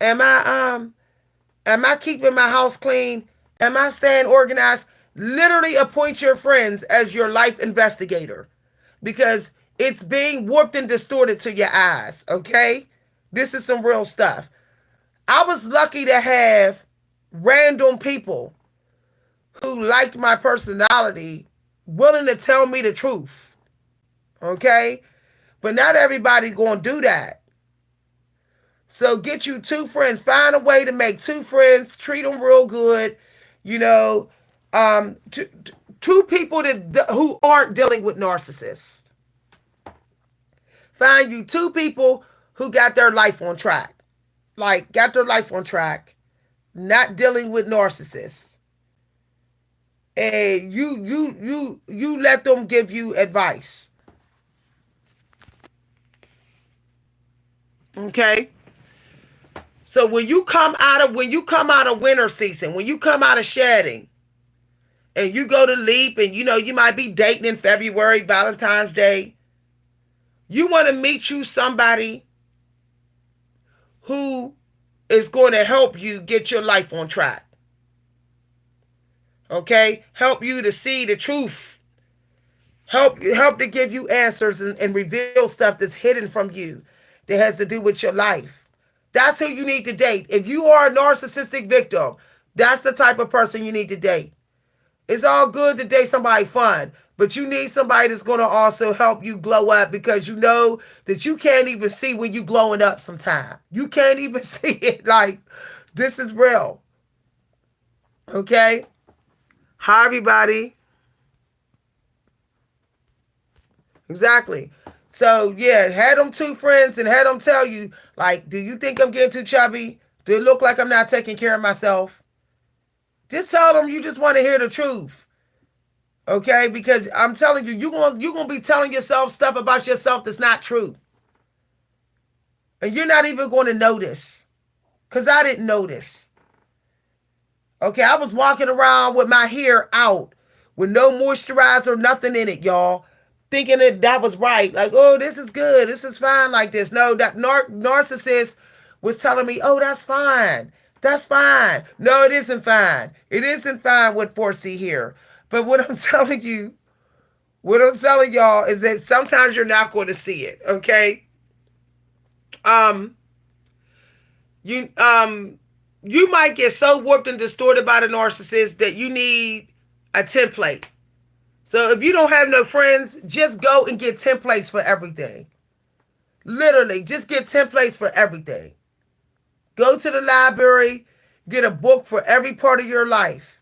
Am I keeping my house clean? Am I staying organized? Literally appoint your friends as your life investigator, because it's being warped and distorted to your eyes, okay? This is some real stuff. I was lucky to have random people who liked my personality willing to tell me the truth, okay? But not everybody's going to do that. So get you two friends. Find a way to make two friends. Treat them real good. You know, two people who aren't dealing with narcissists. Find you two people who got their life on track. Like, got their life on track. Not dealing with narcissists. And you let them give you advice. Okay? So when you come out of winter season, when you come out of shedding, and you go to leap, and you might be dating in February, Valentine's Day, you want to meet you somebody who is going to help you get your life on track. Okay? Help you to see the truth. Help to give you answers and reveal stuff that's hidden from you that has to do with your life. That's who you need to date. If you are a narcissistic victim, that's the type of person you need to date. It's all good to date somebody fun, but you need somebody that's going to also help you glow up, because you know that you can't even see when you glowing up sometime. You can't even see it. Like, this is real. Okay? Hi, everybody. Exactly. So, yeah, had them two friends and had them tell you, like, do you think I'm getting too chubby? Do it look like I'm not taking care of myself? Just tell them you just want to hear the truth. Okay? Because I'm telling you, you're gonna be telling yourself stuff about yourself that's not true. And you're not even going to notice. Because I didn't notice. Okay? I was walking around with my hair out with no moisturizer, nothing in it, y'all. Thinking that was right. Like, oh, this is good. This is fine like this. No, that narcissist was telling me, oh, that's fine. That's fine. No, it isn't fine. It isn't fine with 4C here. But what I'm telling y'all is that sometimes you're not going to see it, okay? You might get so warped and distorted by the narcissist that you need a template. So if you don't have no friends, just go and get templates for everything. Literally, just get templates for everything. Go to the library, get a book for every part of your life.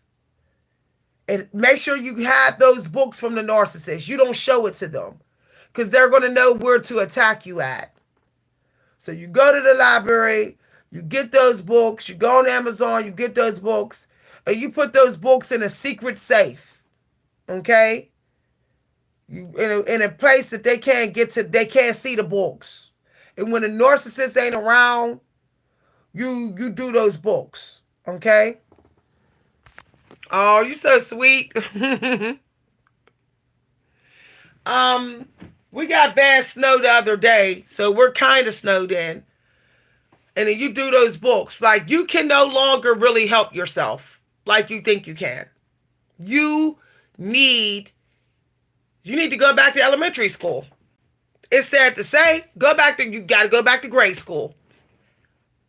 And make sure you have those books from the narcissist. You don't show it to them, because they're going to know where to attack you at. So you go to the library, you get those books, you go on Amazon, you get those books, and you put those books in a secret safe. Okay? You in a place that they can't get to, they can't see the books. And when the narcissist ain't around, you do those books. Okay? Oh, you're so sweet. We got bad snow the other day, so we're kind of snowed in. And then you do those books. Like, you can no longer really help yourself like you think you can. You need to go back to elementary school. It's sad to say, you got to go back to grade school.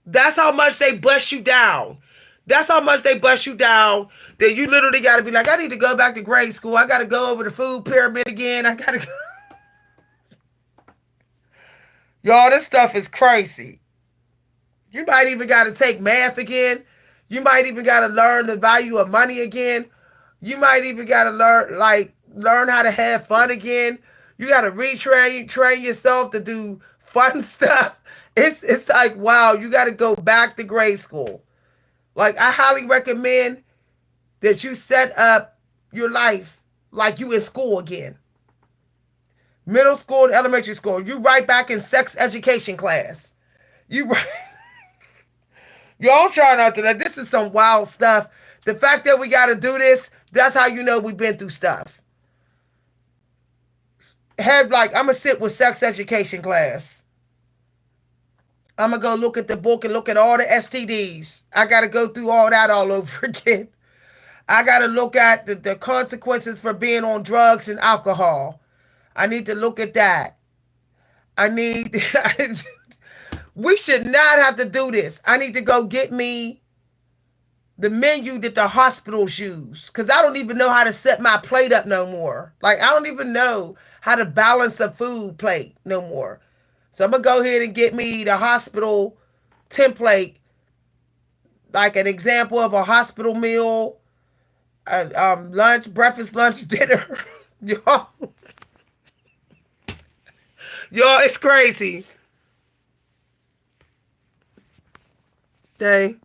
That's how much they bust you down. That's how much they bust you down that you literally got to be like, I need to go back to grade school. I got to go over the food pyramid again. I got to go. Y'all, this stuff is crazy. You might even got to take math again. You might even got to learn the value of money again. You might even got to learn how to have fun again. You got to train yourself to do fun stuff. It's like, wow, you got to go back to grade school. Like, I highly recommend that you set up your life like you in school again. Middle school and elementary school. You right back in sex education class. You right. Y'all try not to. This is some wild stuff. The fact that we got to do this, that's how you know we've been through stuff. I'm going to sit with sex education class. I'm going to go look at the book and look at all the STDs. I got to go through all that all over again. I got to look at the consequences for being on drugs and alcohol. I need to look at that. We should not have to do this. I need to go get me the menu that the hospitals use, because I don't even know how to set my plate up no more. Like, I don't even know how to balance a food plate no more. So I'm going to go ahead and get me the hospital template, like an example of a hospital meal, lunch, breakfast, lunch, dinner. Y'all, it's crazy. Okay.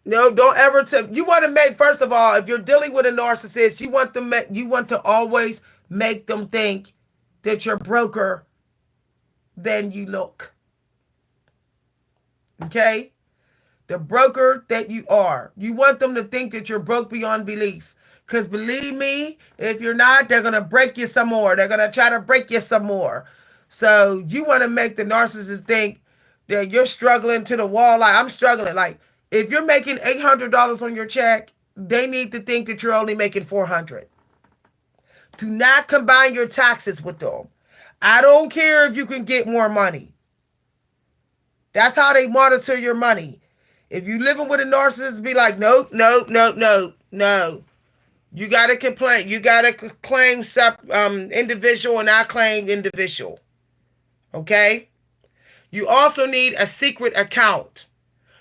No, don't ever you want to make, first of all, if you're dealing with a narcissist, you want to always make them think that you're broker than you look. Okay? The broker that you are. You want them to think that you're broke beyond belief. Because believe me, if you're not, they're going to break you some more. They're going to try to break you some more. So you want to make the narcissist think that you're struggling to the wall. Like, I'm struggling. Like, if you're making $800 on your check, they need to think that you're only making $400. Do not combine your taxes with them. I don't care if you can get more money. That's how they monitor your money. If you living with a narcissist, be like, no. You got to complain. You got to claim individual, and I claim individual. Okay? You also need a secret account.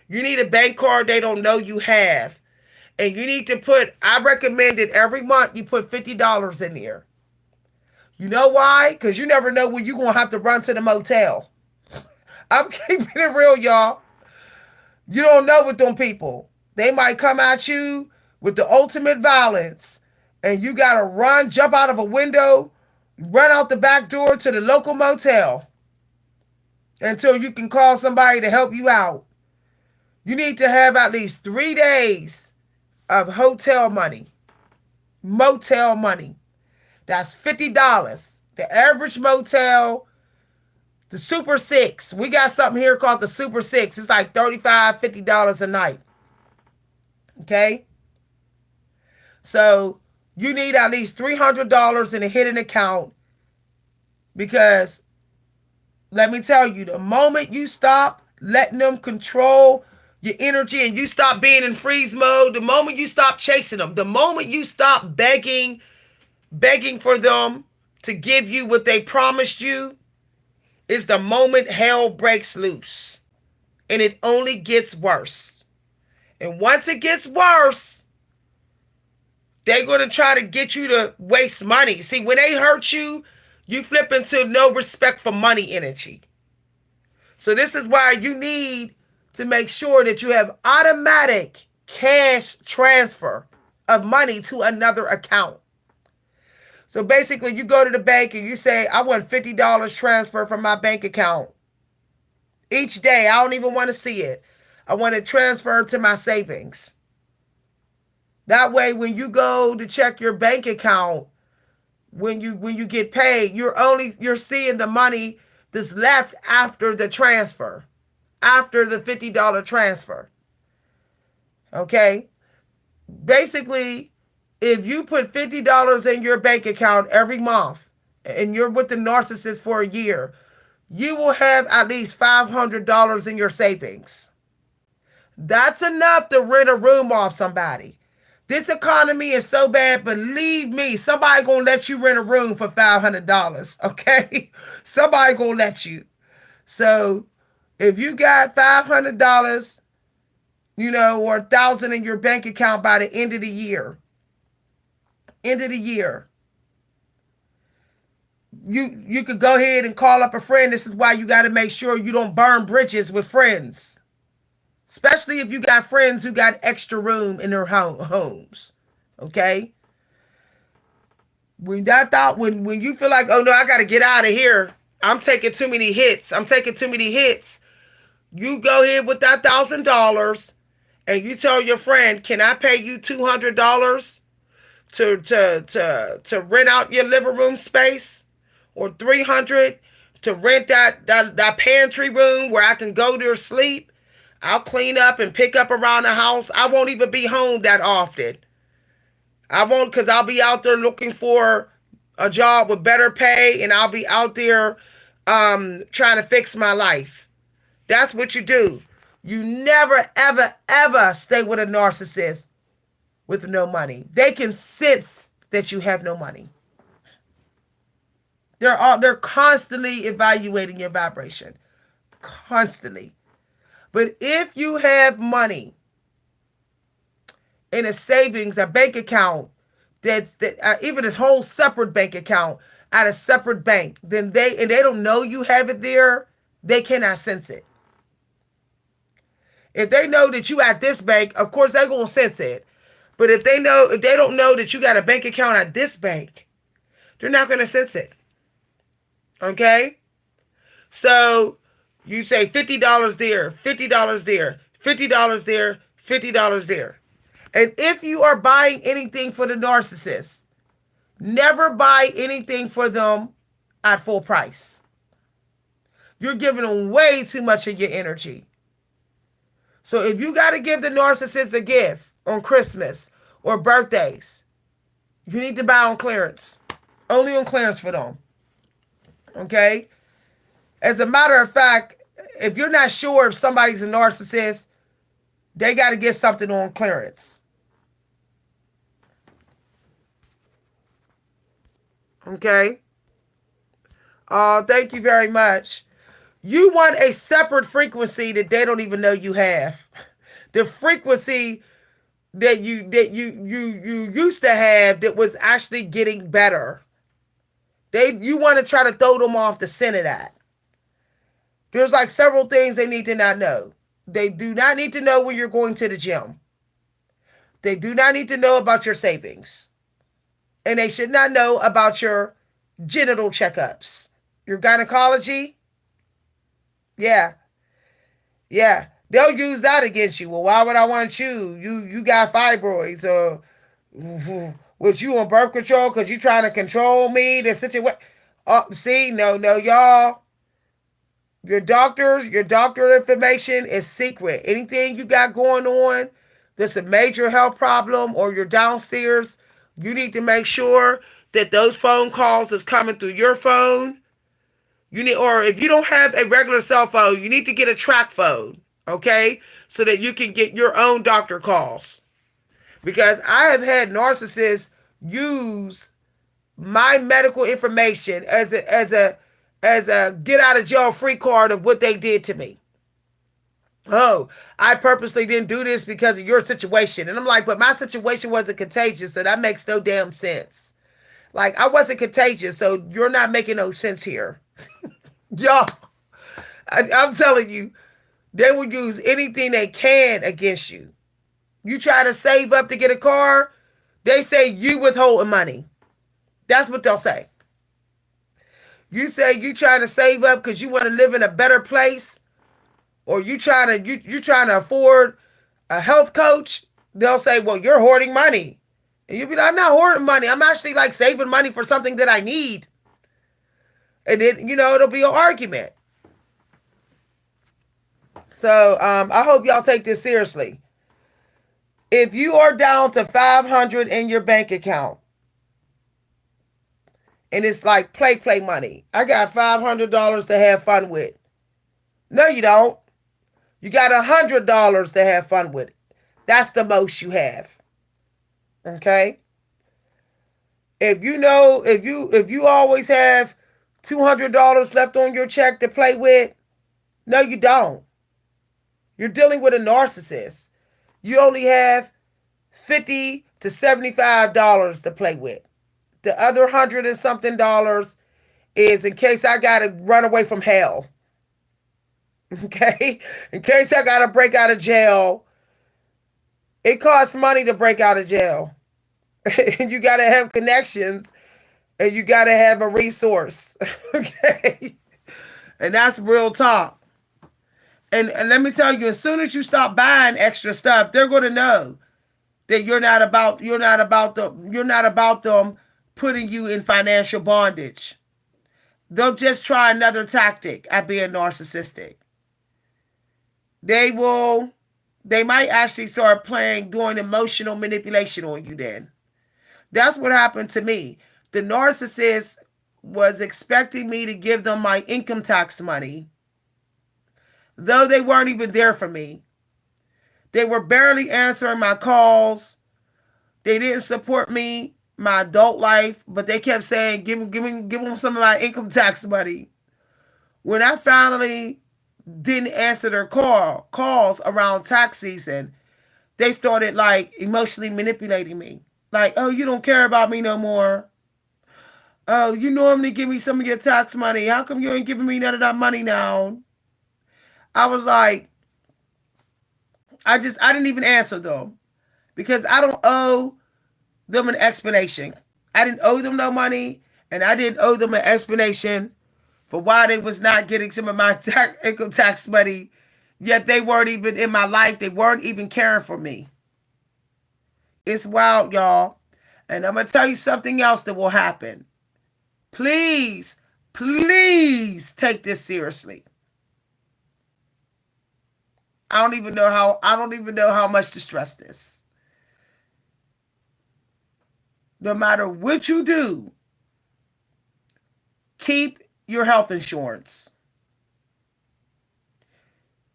You need a bank card they don't know you have. And you need to I recommend that every month you put $50 in there. You know why? Because you never know when you're going to have to run to the motel. I'm keeping it real, y'all. You don't know with them people. They might come at you with the ultimate violence. And you got to jump out of a window, run out the back door to the local motel until you can call somebody to help you out. You need to have at least 3 days of hotel money, motel money. That's $50. The average motel, the Super 6. We got something here called the Super 6. It's like $35, $50 a night. Okay? So you need at least $300 in a hidden account, because let me tell you, the moment you stop letting them control your energy and you stop being in freeze mode, the moment you stop chasing them, the moment you stop begging for them to give you what they promised you, is the moment hell breaks loose. And it only gets worse. And once it gets worse, they're going to try to get you to waste money. See, when they hurt you, you flip into no respect for money energy. So this is why you need to make sure that you have automatic cash transfer of money to another account. So basically, you go to the bank and you say, I want $50 transfer from my bank account. Each day, I don't even want to see it. I want it transferred to my savings. That way, when you go to check your bank account, when you get paid, you're seeing the money that's left after the transfer, after the $50 transfer. Okay? Basically, if you put $50 in your bank account every month and you're with the narcissist for a year, you will have at least $500 in your savings. That's enough to rent a room off somebody. This economy is so bad, believe me, somebody gonna let you rent a room for $500, okay? Somebody gonna let you. So if you got $500, or 1,000 in your bank account by the end of the year. End of the year. You could go ahead and call up a friend. This is why you got to make sure you don't burn bridges with friends. Especially if you got friends who got extra room in their homes. Okay? When you feel like, oh no, I got to get out of here. I'm taking too many hits. You go ahead with that $1,000 and you tell your friend, can I pay you $200 to rent out your living room space? Or $300 to rent that pantry room where I can go there sleep? I'll clean up and pick up around the house. I won't even be home that often. I won't, because I'll be out there looking for a job with better pay, and I'll be out there trying to fix my life. That's what you do. You never, ever, ever stay with a narcissist with no money. They can sense that you have no money. They're constantly evaluating your vibration. Constantly. But if you have money in a savings, a bank account, even a whole separate bank account at a separate bank, then they don't know you have it there, they cannot sense it. If they know that you at this bank, of course they're gonna sense it. But if they don't know that you got a bank account at this bank, they're not gonna sense it. Okay? So you say $50 there, $50 there, $50 there, $50 there. And if you are buying anything for the narcissist, never buy anything for them at full price. You're giving them way too much of your energy. So if you got to give the narcissist a gift on Christmas or birthdays, you need to buy on clearance. Only on clearance for them. Okay? As a matter of fact, if you're not sure if somebody's a narcissist, they got to get something on clearance. Okay? Thank you very much. You want a separate frequency that they don't even know you have. The frequency that you used to have that was actually getting better. You want to try to throw them off the scent of that. There's like several things they need to not know. They do not need to know when you're going to the gym. They do not need to know about your savings. And they should not know about your genital checkups. Your gynecology. Yeah. They'll use that against you. Well, why would I want you? You got fibroids, or was you on birth control because you trying to control me? The situation. See, no, y'all. Your doctor information is secret. Anything you got going on that's a major health problem, or you're downstairs, you need to make sure that those phone calls is coming through your phone. Or if you don't have a regular cell phone, you need to get a track phone, okay? So that you can get your own doctor calls. Because I have had narcissists use my medical information as a get out of jail free card of what they did to me. Oh, I purposely didn't do this because of your situation. And I'm like, but my situation wasn't contagious, so that makes no damn sense. Like, I wasn't contagious, so you're not making no sense here. Y'all, I'm telling you, they will use anything they can against you. You try to save up to get a car, they say you withholding money. That's what they'll say. You say you trying to save up because you want to live in a better place, or you trying to afford a health coach, they'll say, well, you're hoarding money. And you'll be like, I'm not hoarding money. I'm actually like saving money for something that I need. And then, it'll be an argument. So I hope y'all take this seriously. If you are down to $500 in your bank account, and it's like play money, I got $500 to have fun with. No, you don't. You got $100 to have fun with. That's the most you have. Okay? If you always have $200 left on your check to play with, no, you don't. You're dealing with a narcissist. You only have $50 to $75 to play with. The other $100 and something is in case I gotta run away from hell. Okay? In case I gotta break out of jail. It costs money to break out of jail. And you gotta have connections and you gotta have a resource. Okay? And that's real talk. And let me tell you, as soon as you stop buying extra stuff, they're gonna know that you're not about them putting you in financial bondage. They'll just try another tactic at being narcissistic. They might actually start doing emotional manipulation on you then. That's what happened to me. The narcissist was expecting me to give them my income tax money, though they weren't even there for me. They were barely answering my calls. They didn't support me, my adult life, but they kept saying, give them some of my income tax money. When I finally didn't answer their calls around tax season, they started like emotionally manipulating me. Like, oh, you don't care about me no more. Oh, you normally give me some of your tax money. How come you ain't giving me none of that money now? I was like, I didn't even answer them because I don't owe them an explanation. I didn't owe them no money, and I didn't owe them an explanation for why they was not getting some of my income tax money, yet they weren't even in my life. They weren't even caring for me. It's wild, y'all. And I'm going to tell you something else that will happen. Please, please take this seriously. I don't even know how much to stress this. No matter what you do, keep your health insurance.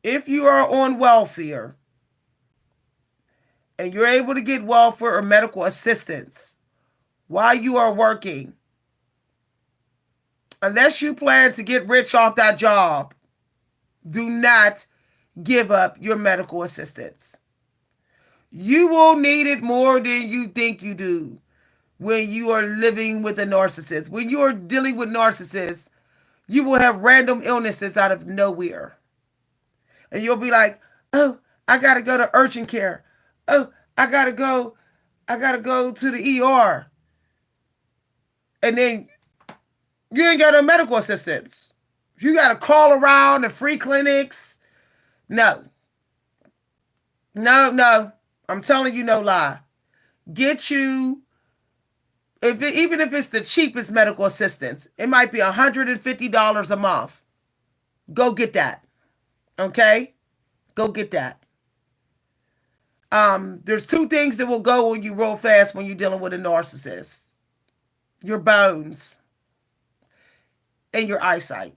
If you are on welfare and you're able to get welfare or medical assistance while you are working, unless you plan to get rich off that job, do not give up your medical assistance. You will need it more than you think you do when you are living with a narcissist. When you are dealing with narcissists, you will have random illnesses out of nowhere. And you'll be like, oh, I got to go to urgent care. Oh, I got to go to the ER. And then you ain't got no medical assistance. You got to call around the free clinics. No. I'm telling you no lie. Get you, even if it's the cheapest medical assistance, it might be $150 a month. Go get that. Okay? Go get that. There's two things that will go on you real fast when you're dealing with a narcissist. Your bones and your eyesight.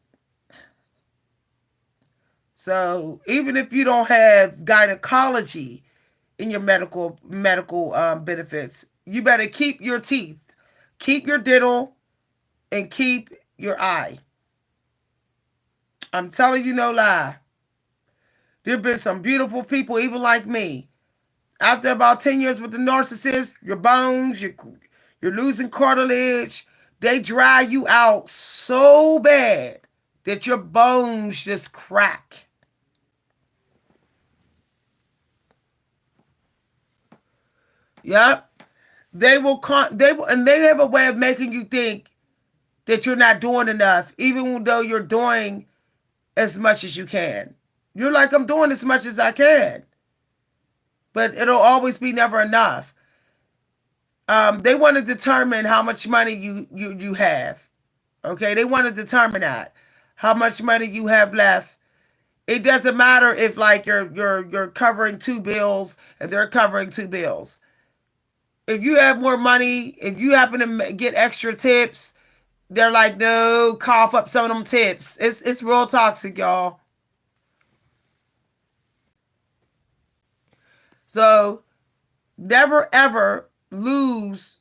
So even if you don't have gynecology in your medical benefits, you better keep your teeth, keep your dental, and keep your eye. I'm telling you no lie. There have been some beautiful people, even like me. After about 10 years with the narcissist, your bones, you're losing cartilage. They dry you out so bad that your bones just crack. Yep. They have a way of making you think that you're not doing enough, even though you're doing as much as you can. You're like, I'm doing as much as I can. But it'll always be never enough. They want to determine how much money you have. Okay, they want to determine that. How much money you have left. It doesn't matter if like you're covering 2 bills and they're covering 2 bills. If you have more money, if you happen to get extra tips, they're like, no, cough up some of them tips. It's real toxic, y'all. So never ever lose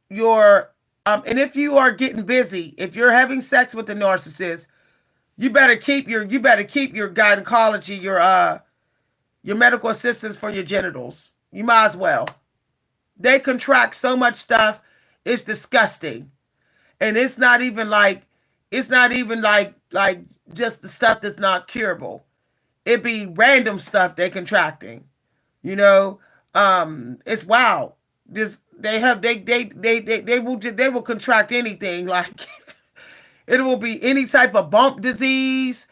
your and if you are getting busy, if you're having sex with the narcissist, you better keep your gynecology, your medical assistance for your genitals. You might as well. They contract so much stuff. It's disgusting. And it's not even like just the stuff that's not curable. It be random stuff they contracting. You know, it's wild. They will contract anything. Like it will be any type of bump disease.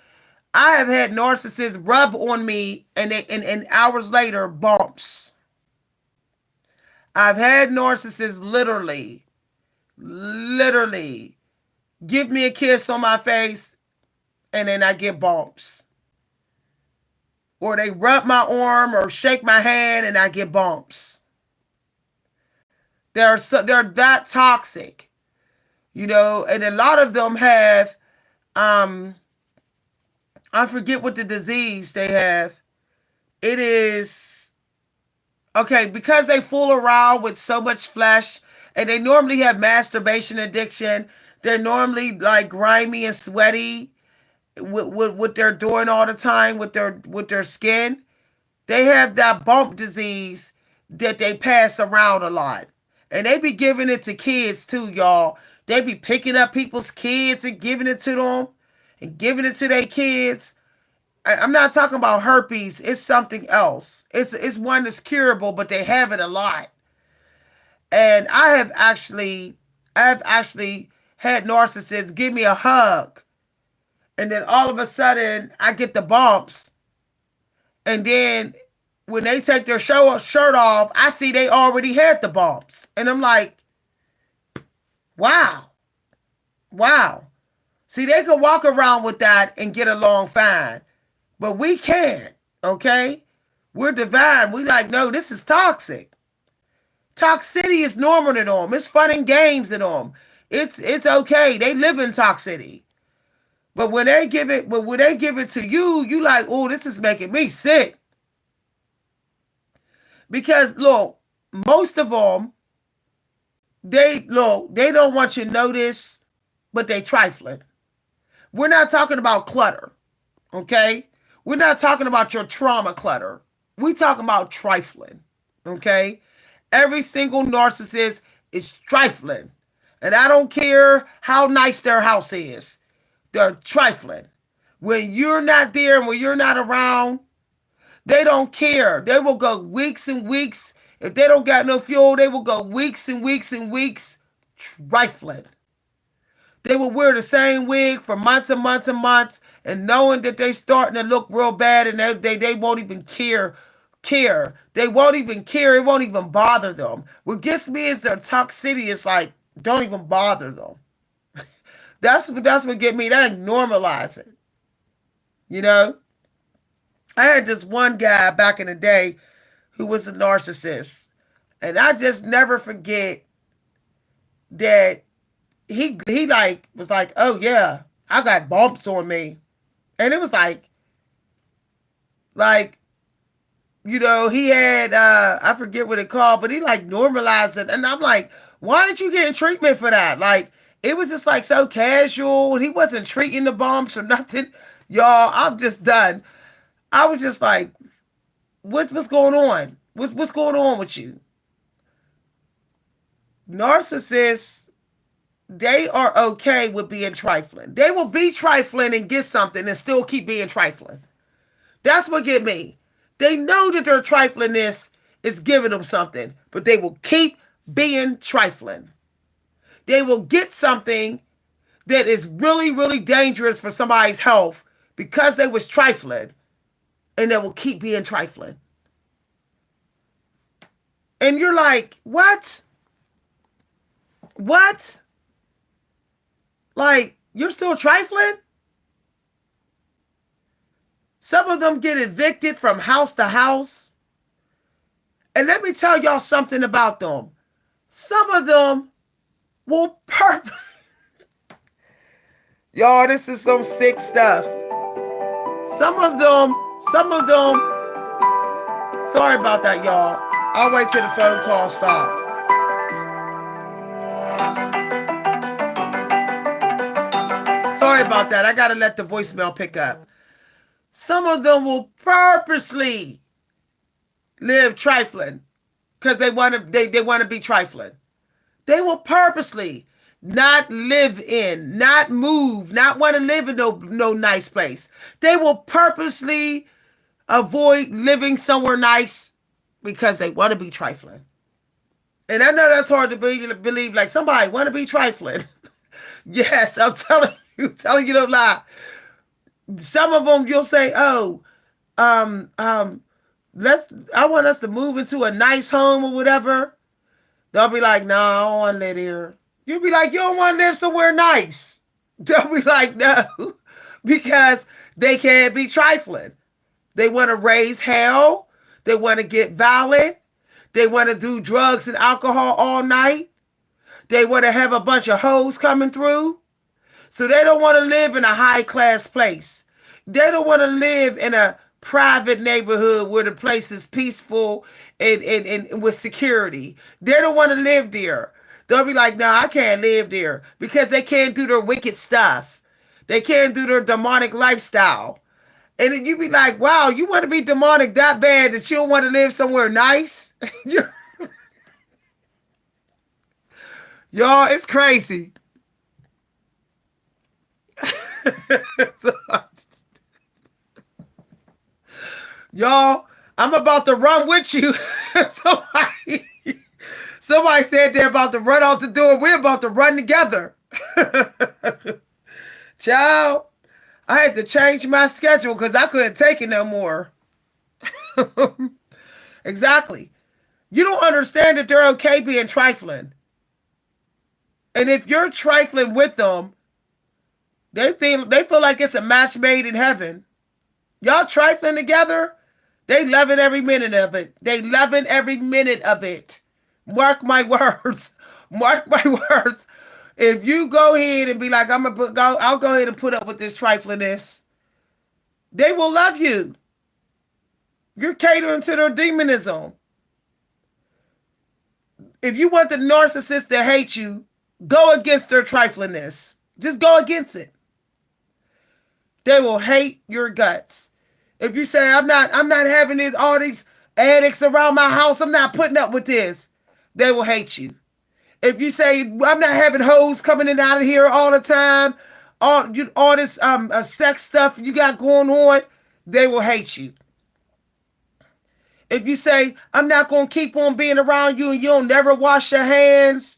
I have had narcissists rub on me and hours later bumps. I've had narcissists literally give me a kiss on my face and then I get bumps. Or they rub my arm or shake my hand and I get bumps. They're that toxic, you know, and a lot of them have, I forget what the disease they have. It is, okay, because they fool around with so much flesh and they normally have masturbation addiction. They're normally like grimy and sweaty with what they're doing all the time with their skin. They have that bump disease that they pass around a lot. And they be giving it to kids too, y'all. They be picking up people's kids and giving it to them and giving it to their kids. I'm not talking about herpes. It's something else. It's one that's curable, but they have it a lot. And I have actually had narcissists give me a hug. And then all of a sudden, I get the bumps. And then when they take their shirt off, I see they already had the bumps. And I'm like, wow. See, they could walk around with that and get along fine. But we can't, okay? We're divine. We like, no, this is toxic. Toxicity is normal to them. It's fun and games to them. It's okay. They live in toxicity. But when they give it to you, you like, oh, this is making me sick. Because look, most of them, they don't want you to notice, but they trifling. We're not talking about clutter, okay? We're not talking about your trauma clutter. We're talking about trifling, okay? Every single narcissist is trifling. And I don't care how nice their house is. They're trifling. When you're not there and when you're not around, they don't care. They will go weeks and weeks. If they don't got no fuel, they will go weeks and weeks and weeks trifling. They will wear the same wig for months and months and months, and knowing that they starting to look real bad, and they won't even care. They won't even care. It won't even bother them. What gets me is their toxicity is like, don't even bother them. That's what get me. That normalize it. You know? I had this one guy back in the day who was a narcissist. And I just never forget that he was like, oh yeah, I got bumps on me. And it was like, you know, he had, I forget what it called, but he like normalized it. And I'm like, why aren't you getting treatment for that? Like, it was just like so casual. He wasn't treating the bumps or nothing. Y'all, I'm just done. I was just like, what's going on? What's going on with you? Narcissists, they are okay with being trifling. They will be trifling and get something and still keep being trifling. That's what get me. They know that their triflingness is giving them something, but they will keep being trifling. They will get something that is really, really dangerous for somebody's health because they was trifling, and they will keep being trifling. And you're like, what? What? Like, you're still trifling? Some of them get evicted from house to house. And let me tell y'all something about them. Some of them will y'all, this is some sick stuff. Some of them, sorry about that, y'all. I'll wait till the phone call stops. Sorry about that. I got to let the voicemail pick up. Some of them will purposely live trifling because they want to they want to be trifling. They will purposely not live in, not move, not want to live in no nice place. They will purposely avoid living somewhere nice because they want to be trifling. And I know that's hard to believe, like somebody want to be trifling. Yes, I'm telling you no lie. Some of them you'll say, oh, I want us to move into a nice home or whatever. They'll be like, no, I don't want to live here. You'll be like, you don't want to live somewhere nice. They'll be like, no, because they can't be trifling. They want to raise hell. They want to get violent. They want to do drugs and alcohol all night. They want to have a bunch of hoes coming through. So they don't want to live in a high-class place. They don't want to live in a private neighborhood where the place is peaceful and with security. They don't want to live there. They'll be like, no, I can't live there because they can't do their wicked stuff. They can't do their demonic lifestyle. And then you be like, wow, you want to be demonic that bad that you don't want to live somewhere nice? Y'all, it's crazy. Y'all, I'm about to run with you. Somebody said they're about to run out the door. We're about to run together. Child, I had to change my schedule because I couldn't take it no more. Exactly. You don't understand that they're okay being trifling. And if you're trifling with them, they feel like it's a match made in heaven. Y'all trifling together, they loving every minute of it. They loving every minute of it. Mark my words. Mark my words. If you go ahead and be like, I'll go ahead and put up with this triflingness, they will love you. You're catering to their demonism. If you want the narcissist to hate you, go against their triflingness. Just go against it. They will hate your guts. If you say, I'm not having all these addicts around my house, I'm not putting up with this, they will hate you. If you say, I'm not having hoes coming in and out of here all the time, all this sex stuff you got going on, they will hate you. If you say, I'm not going to keep on being around you and you don't never wash your hands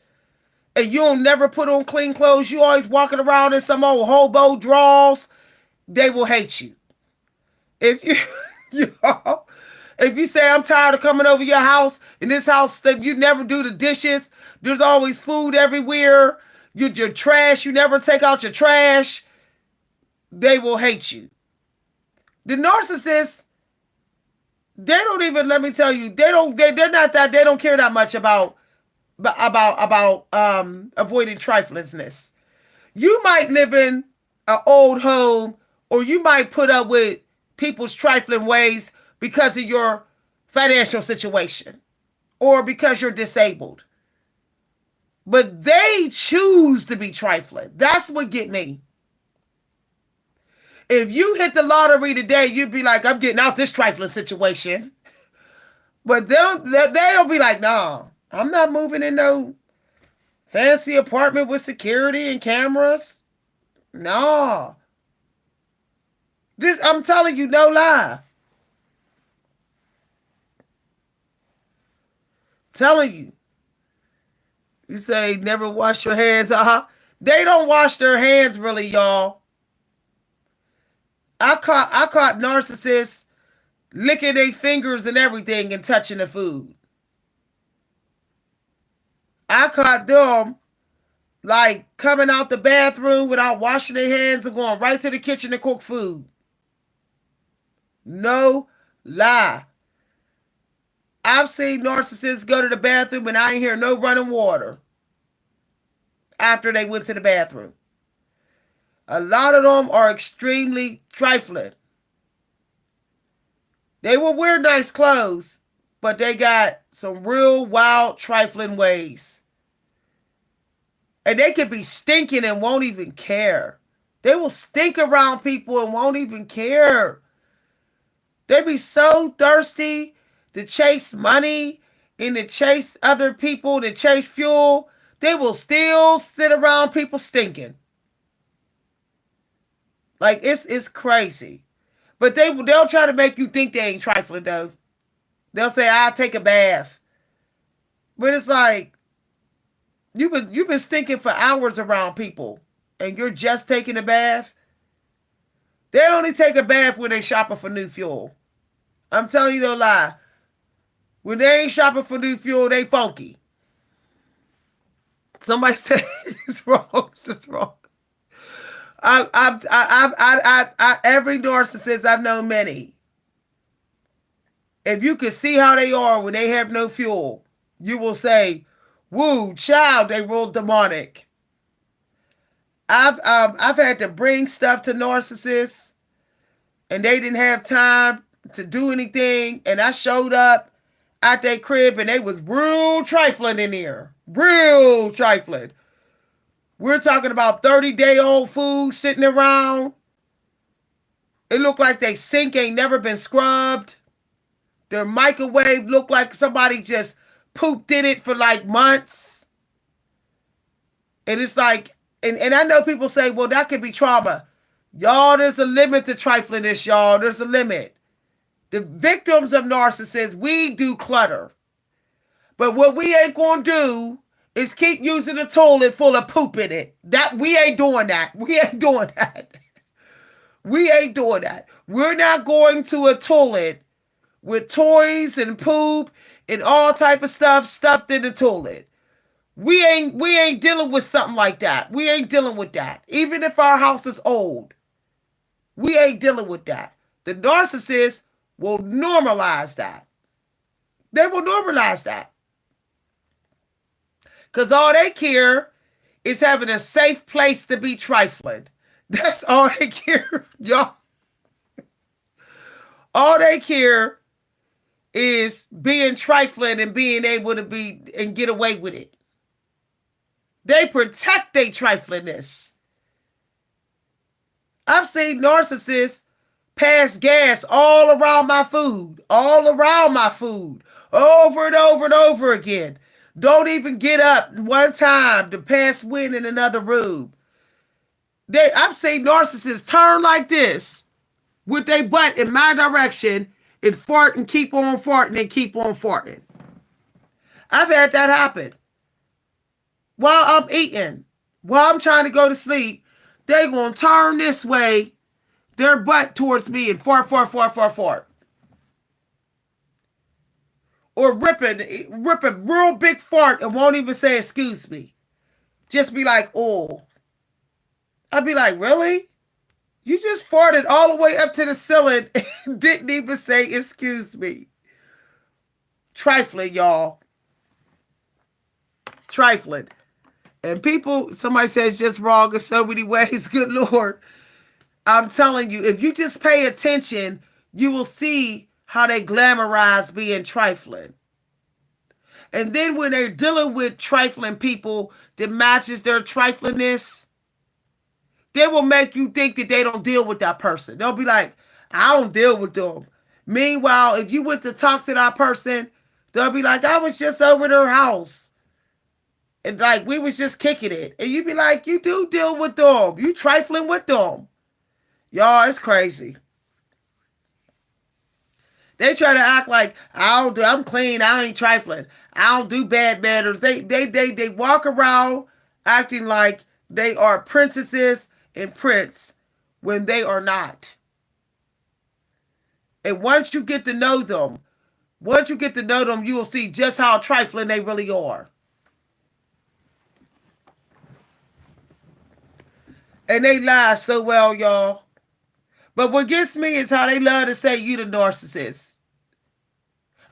and you don't never put on clean clothes, you always walking around in some old hobo drawers, they will hate you. If if you say, I'm tired of coming over your house, in this house that you never do the dishes, there's always food everywhere, your trash, you never take out your trash, they will hate you. The narcissist, they don't even, let me tell you, they're not that, they don't care that much about avoiding triflingness. You might live in an old home, or you might put up with people's trifling ways because of your financial situation or because you're disabled. But they choose to be trifling. That's what get me. If you hit the lottery today, you'd be like, I'm getting out this trifling situation. But they'll be like, no, I'm not moving in no fancy apartment with security and cameras. No. I'm telling you, no lie. Telling you. You say never wash your hands. They don't wash their hands really, y'all. I caught narcissists licking their fingers and everything and touching the food. I caught them like coming out the bathroom without washing their hands and going right to the kitchen to cook food. No lie. I've seen narcissists go to the bathroom and I ain't hear no running water after they went to the bathroom. A lot of them are extremely trifling. They will wear nice clothes, but they got some real wild trifling ways. And they could be stinking and won't even care. They will stink around people and won't even care. They be so thirsty to chase money and to chase other people, to chase fuel, they will still sit around people stinking. Like it's crazy. But they'll try to make you think they ain't trifling though. They'll say, I'll take a bath. But it's like you've been stinking for hours around people and you're just taking a bath. They only take a bath when they shopping for new fuel. I'm telling you no lie. When they ain't shopping for new fuel, they funky. Somebody said it's wrong. It's wrong. Every narcissist, I've known many. If you can see how they are when they have no fuel, you will say, "Woo, child, they real demonic." I've had to bring stuff to narcissists, and they didn't have time to do anything, and I showed up at their crib, and they was real trifling in there, real trifling. We're talking about 30-day-old food sitting around. It looked like their sink ain't never been scrubbed. Their microwave looked like somebody just pooped in it for like months. And it's like, and I know people say, well, that could be trauma. Y'all, there's a limit to triflingness, y'all. There's a limit. The victims of narcissists, we do clutter. But what we ain't going to do is keep using a toilet full of poop in it. That we ain't doing that. We ain't doing that. We ain't doing that. We're not going to a toilet with toys and poop and all type of stuff stuffed in the toilet. We ain't dealing with something like that. We ain't dealing with that. Even if our house is old, we ain't dealing with that. The narcissist will normalize that. They will normalize that. Because all they care is having a safe place to be trifling. That's all they care, y'all. All they care is being trifling and being able to be and get away with it. They protect their triflingness. I've seen narcissists pass gas all around my food, over and over and over again. Don't even get up one time to pass wind in another room. I've seen narcissists turn like this with their butt in my direction and fart and keep on farting and keep on farting. I've had that happen. While I'm eating, while I'm trying to go to sleep, they gonna turn this way, their butt towards me and fart. Or rip a real big fart and won't even say excuse me. Just be like, oh. I'd be like, really? You just farted all the way up to the ceiling and didn't even say excuse me. Trifling, y'all. Trifling. And people, somebody says just wrong in so many ways. Good Lord. I'm telling you, if you just pay attention, you will see how they glamorize being trifling. And then when they're dealing with trifling people that matches their triflingness, they will make you think that they don't deal with that person. They'll be like, I don't deal with them. Meanwhile, if you went to talk to that person, they'll be like, I was just over their house. And like, we was just kicking it. And you'd be like, you do deal with them. You trifling with them. Y'all, it's crazy. They try to act like, I'm clean, I ain't trifling. I don't do bad manners. They walk around acting like they are princesses and prince when they are not. And once you get to know them, you will see just how trifling they really are. And they lie so well, y'all. But what gets me is how they love to say you the narcissist.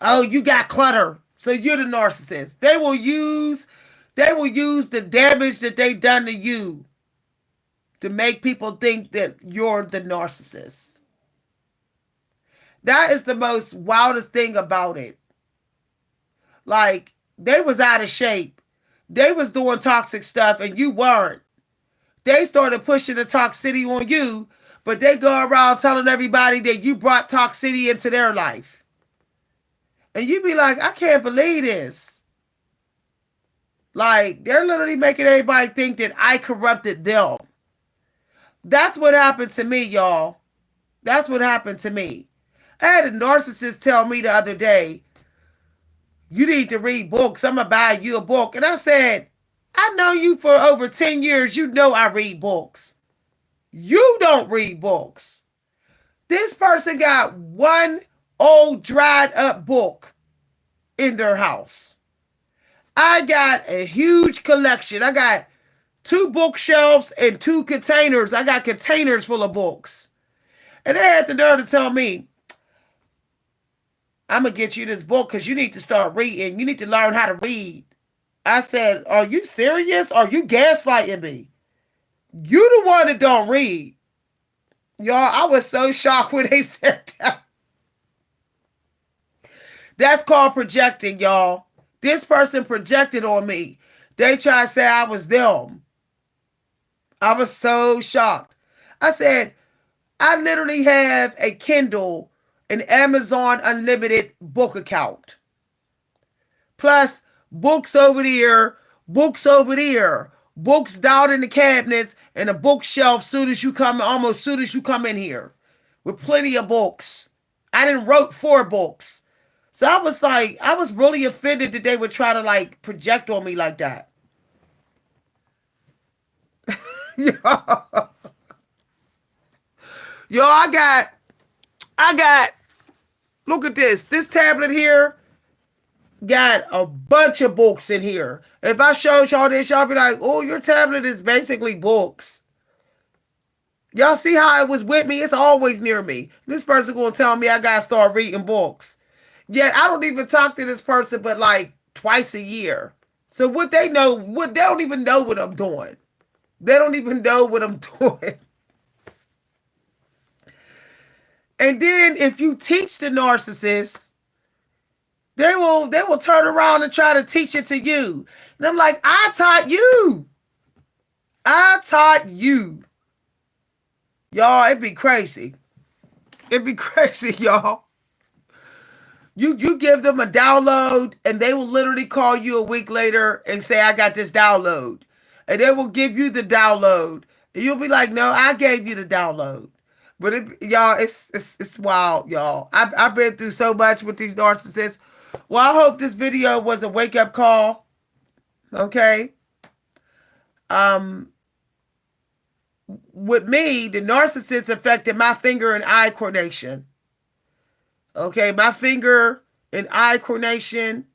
Oh, you got clutter, so you're the narcissist. They will use the damage that they done to you to make people think that you're the narcissist. That is the most wildest thing about it. Like, they was out of shape. They was doing toxic stuff and you weren't. They started pushing the toxicity on you, but they go around telling everybody that you brought toxicity into their life. And you be like, I can't believe this. Like, they're literally making everybody think that I corrupted them. That's what happened to me, y'all. That's what happened to me. I had a narcissist tell me the other day, you need to read books. I'm going to buy you a book. And I said, I know you for over 10 years. You know I read books. You don't read books. This person got one old dried up book in their house. I got a huge collection. I got 2 bookshelves and 2 containers. I got containers full of books. And they had the nerve to tell me, I'm going to get you this book because you need to start reading. You need to learn how to read. I said, are you serious? Are you gaslighting me? You the one that don't read. Y'all, I was so shocked when they said that. That's called projecting, y'all. This person projected on me. They tried to say I was them. I was so shocked. I said, I literally have a Kindle, an Amazon Unlimited book account. Plus, books over there, books over there, books down in the cabinets, and a bookshelf almost soon as you come in here. With plenty of books. I didn't wrote 4 books. So I was really offended that they would try to like project on me like that. Yo, I got, look at this. This tablet here got a bunch of books in here. If I showed y'all this, y'all be like, oh, your tablet is basically books. Y'all see how it was with me? It's always near me. This person gonna tell me I gotta start reading books. Yet I don't even talk to this person but like twice a year. So they don't even know what I'm doing. They don't even know what I'm doing. And then if you teach the narcissist, they will turn around and try to teach it to you. And I'm like, I taught you. I taught you. Y'all, it'd be crazy. It'd be crazy, y'all. You give them a download and they will literally call you a week later and say, I got this download. And they will give you the download. And you'll be like, no, I gave you the download. But y'all, it's wild, y'all. I've been through so much with these narcissists. Well, I hope this video was a wake-up call. Okay. With me, the narcissist affected my finger and eye coordination. Okay, my finger and eye coordination,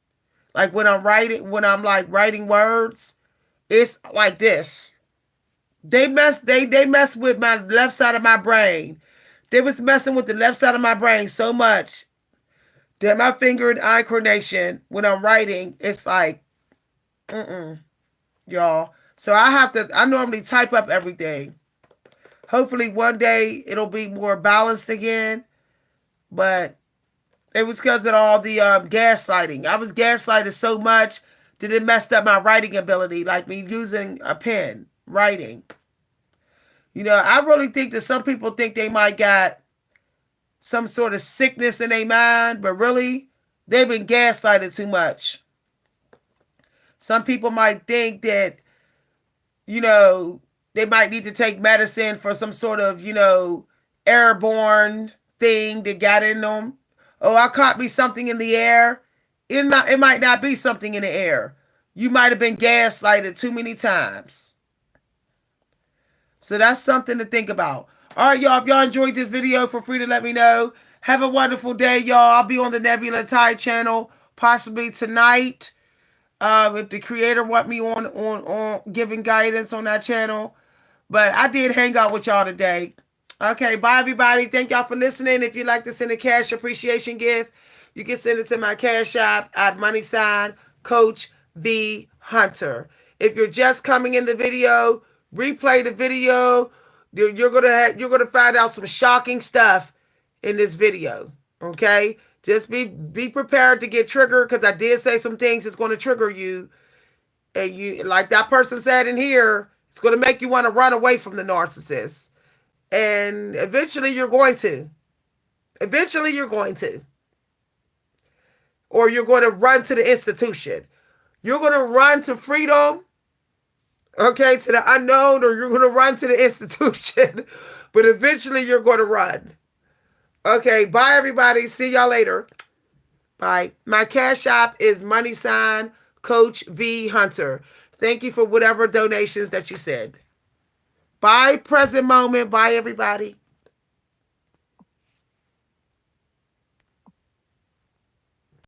like when I'm writing words, it's like this. They mess with my left side of my brain. They was messing with the left side of my brain so much that my finger and eye coordination, when I'm writing, it's like, y'all. So I normally type up everything. Hopefully one day it'll be more balanced again. But it was because of all the gaslighting. I was gaslighted so much that it messed up my writing ability, like me using a pen, writing. You know, I really think that some people think they might got some sort of sickness in their mind, but really, they've been gaslighted too much. Some people might think that, you know, they might need to take medicine for some sort of, you know, airborne thing that got in them. Oh, I caught me something in the air. It might not be something in the air. You might have been gaslighted too many times. So that's something to think about. All right, y'all. If y'all enjoyed this video, feel free to let me know. Have a wonderful day, y'all. I'll be on the Nebula Tide channel possibly tonight. If the creator want me on giving guidance on that channel. But I did hang out with y'all today. Okay, bye everybody. Thank y'all for listening. If you'd like to send a cash appreciation gift, you can send it to my Cash App at @Coach V Hunter. If you're just coming in the video, replay the video. You're gonna find out some shocking stuff in this video. Okay, just be prepared to get triggered because I did say some things that's going to trigger you, and you, like that person said in here, it's going to make you want to run away from the narcissist. And eventually you're going to. Eventually you're going to. or you're going to run to the institution. You're going to run to freedom, okay, to the unknown, or you're going to run to the institution. But eventually you're going to run. Okay, bye everybody. See y'all later. Bye. My Cash App is # Coach V Hunter. Thank you for whatever donations that you said. Bye, present moment. Bye, everybody.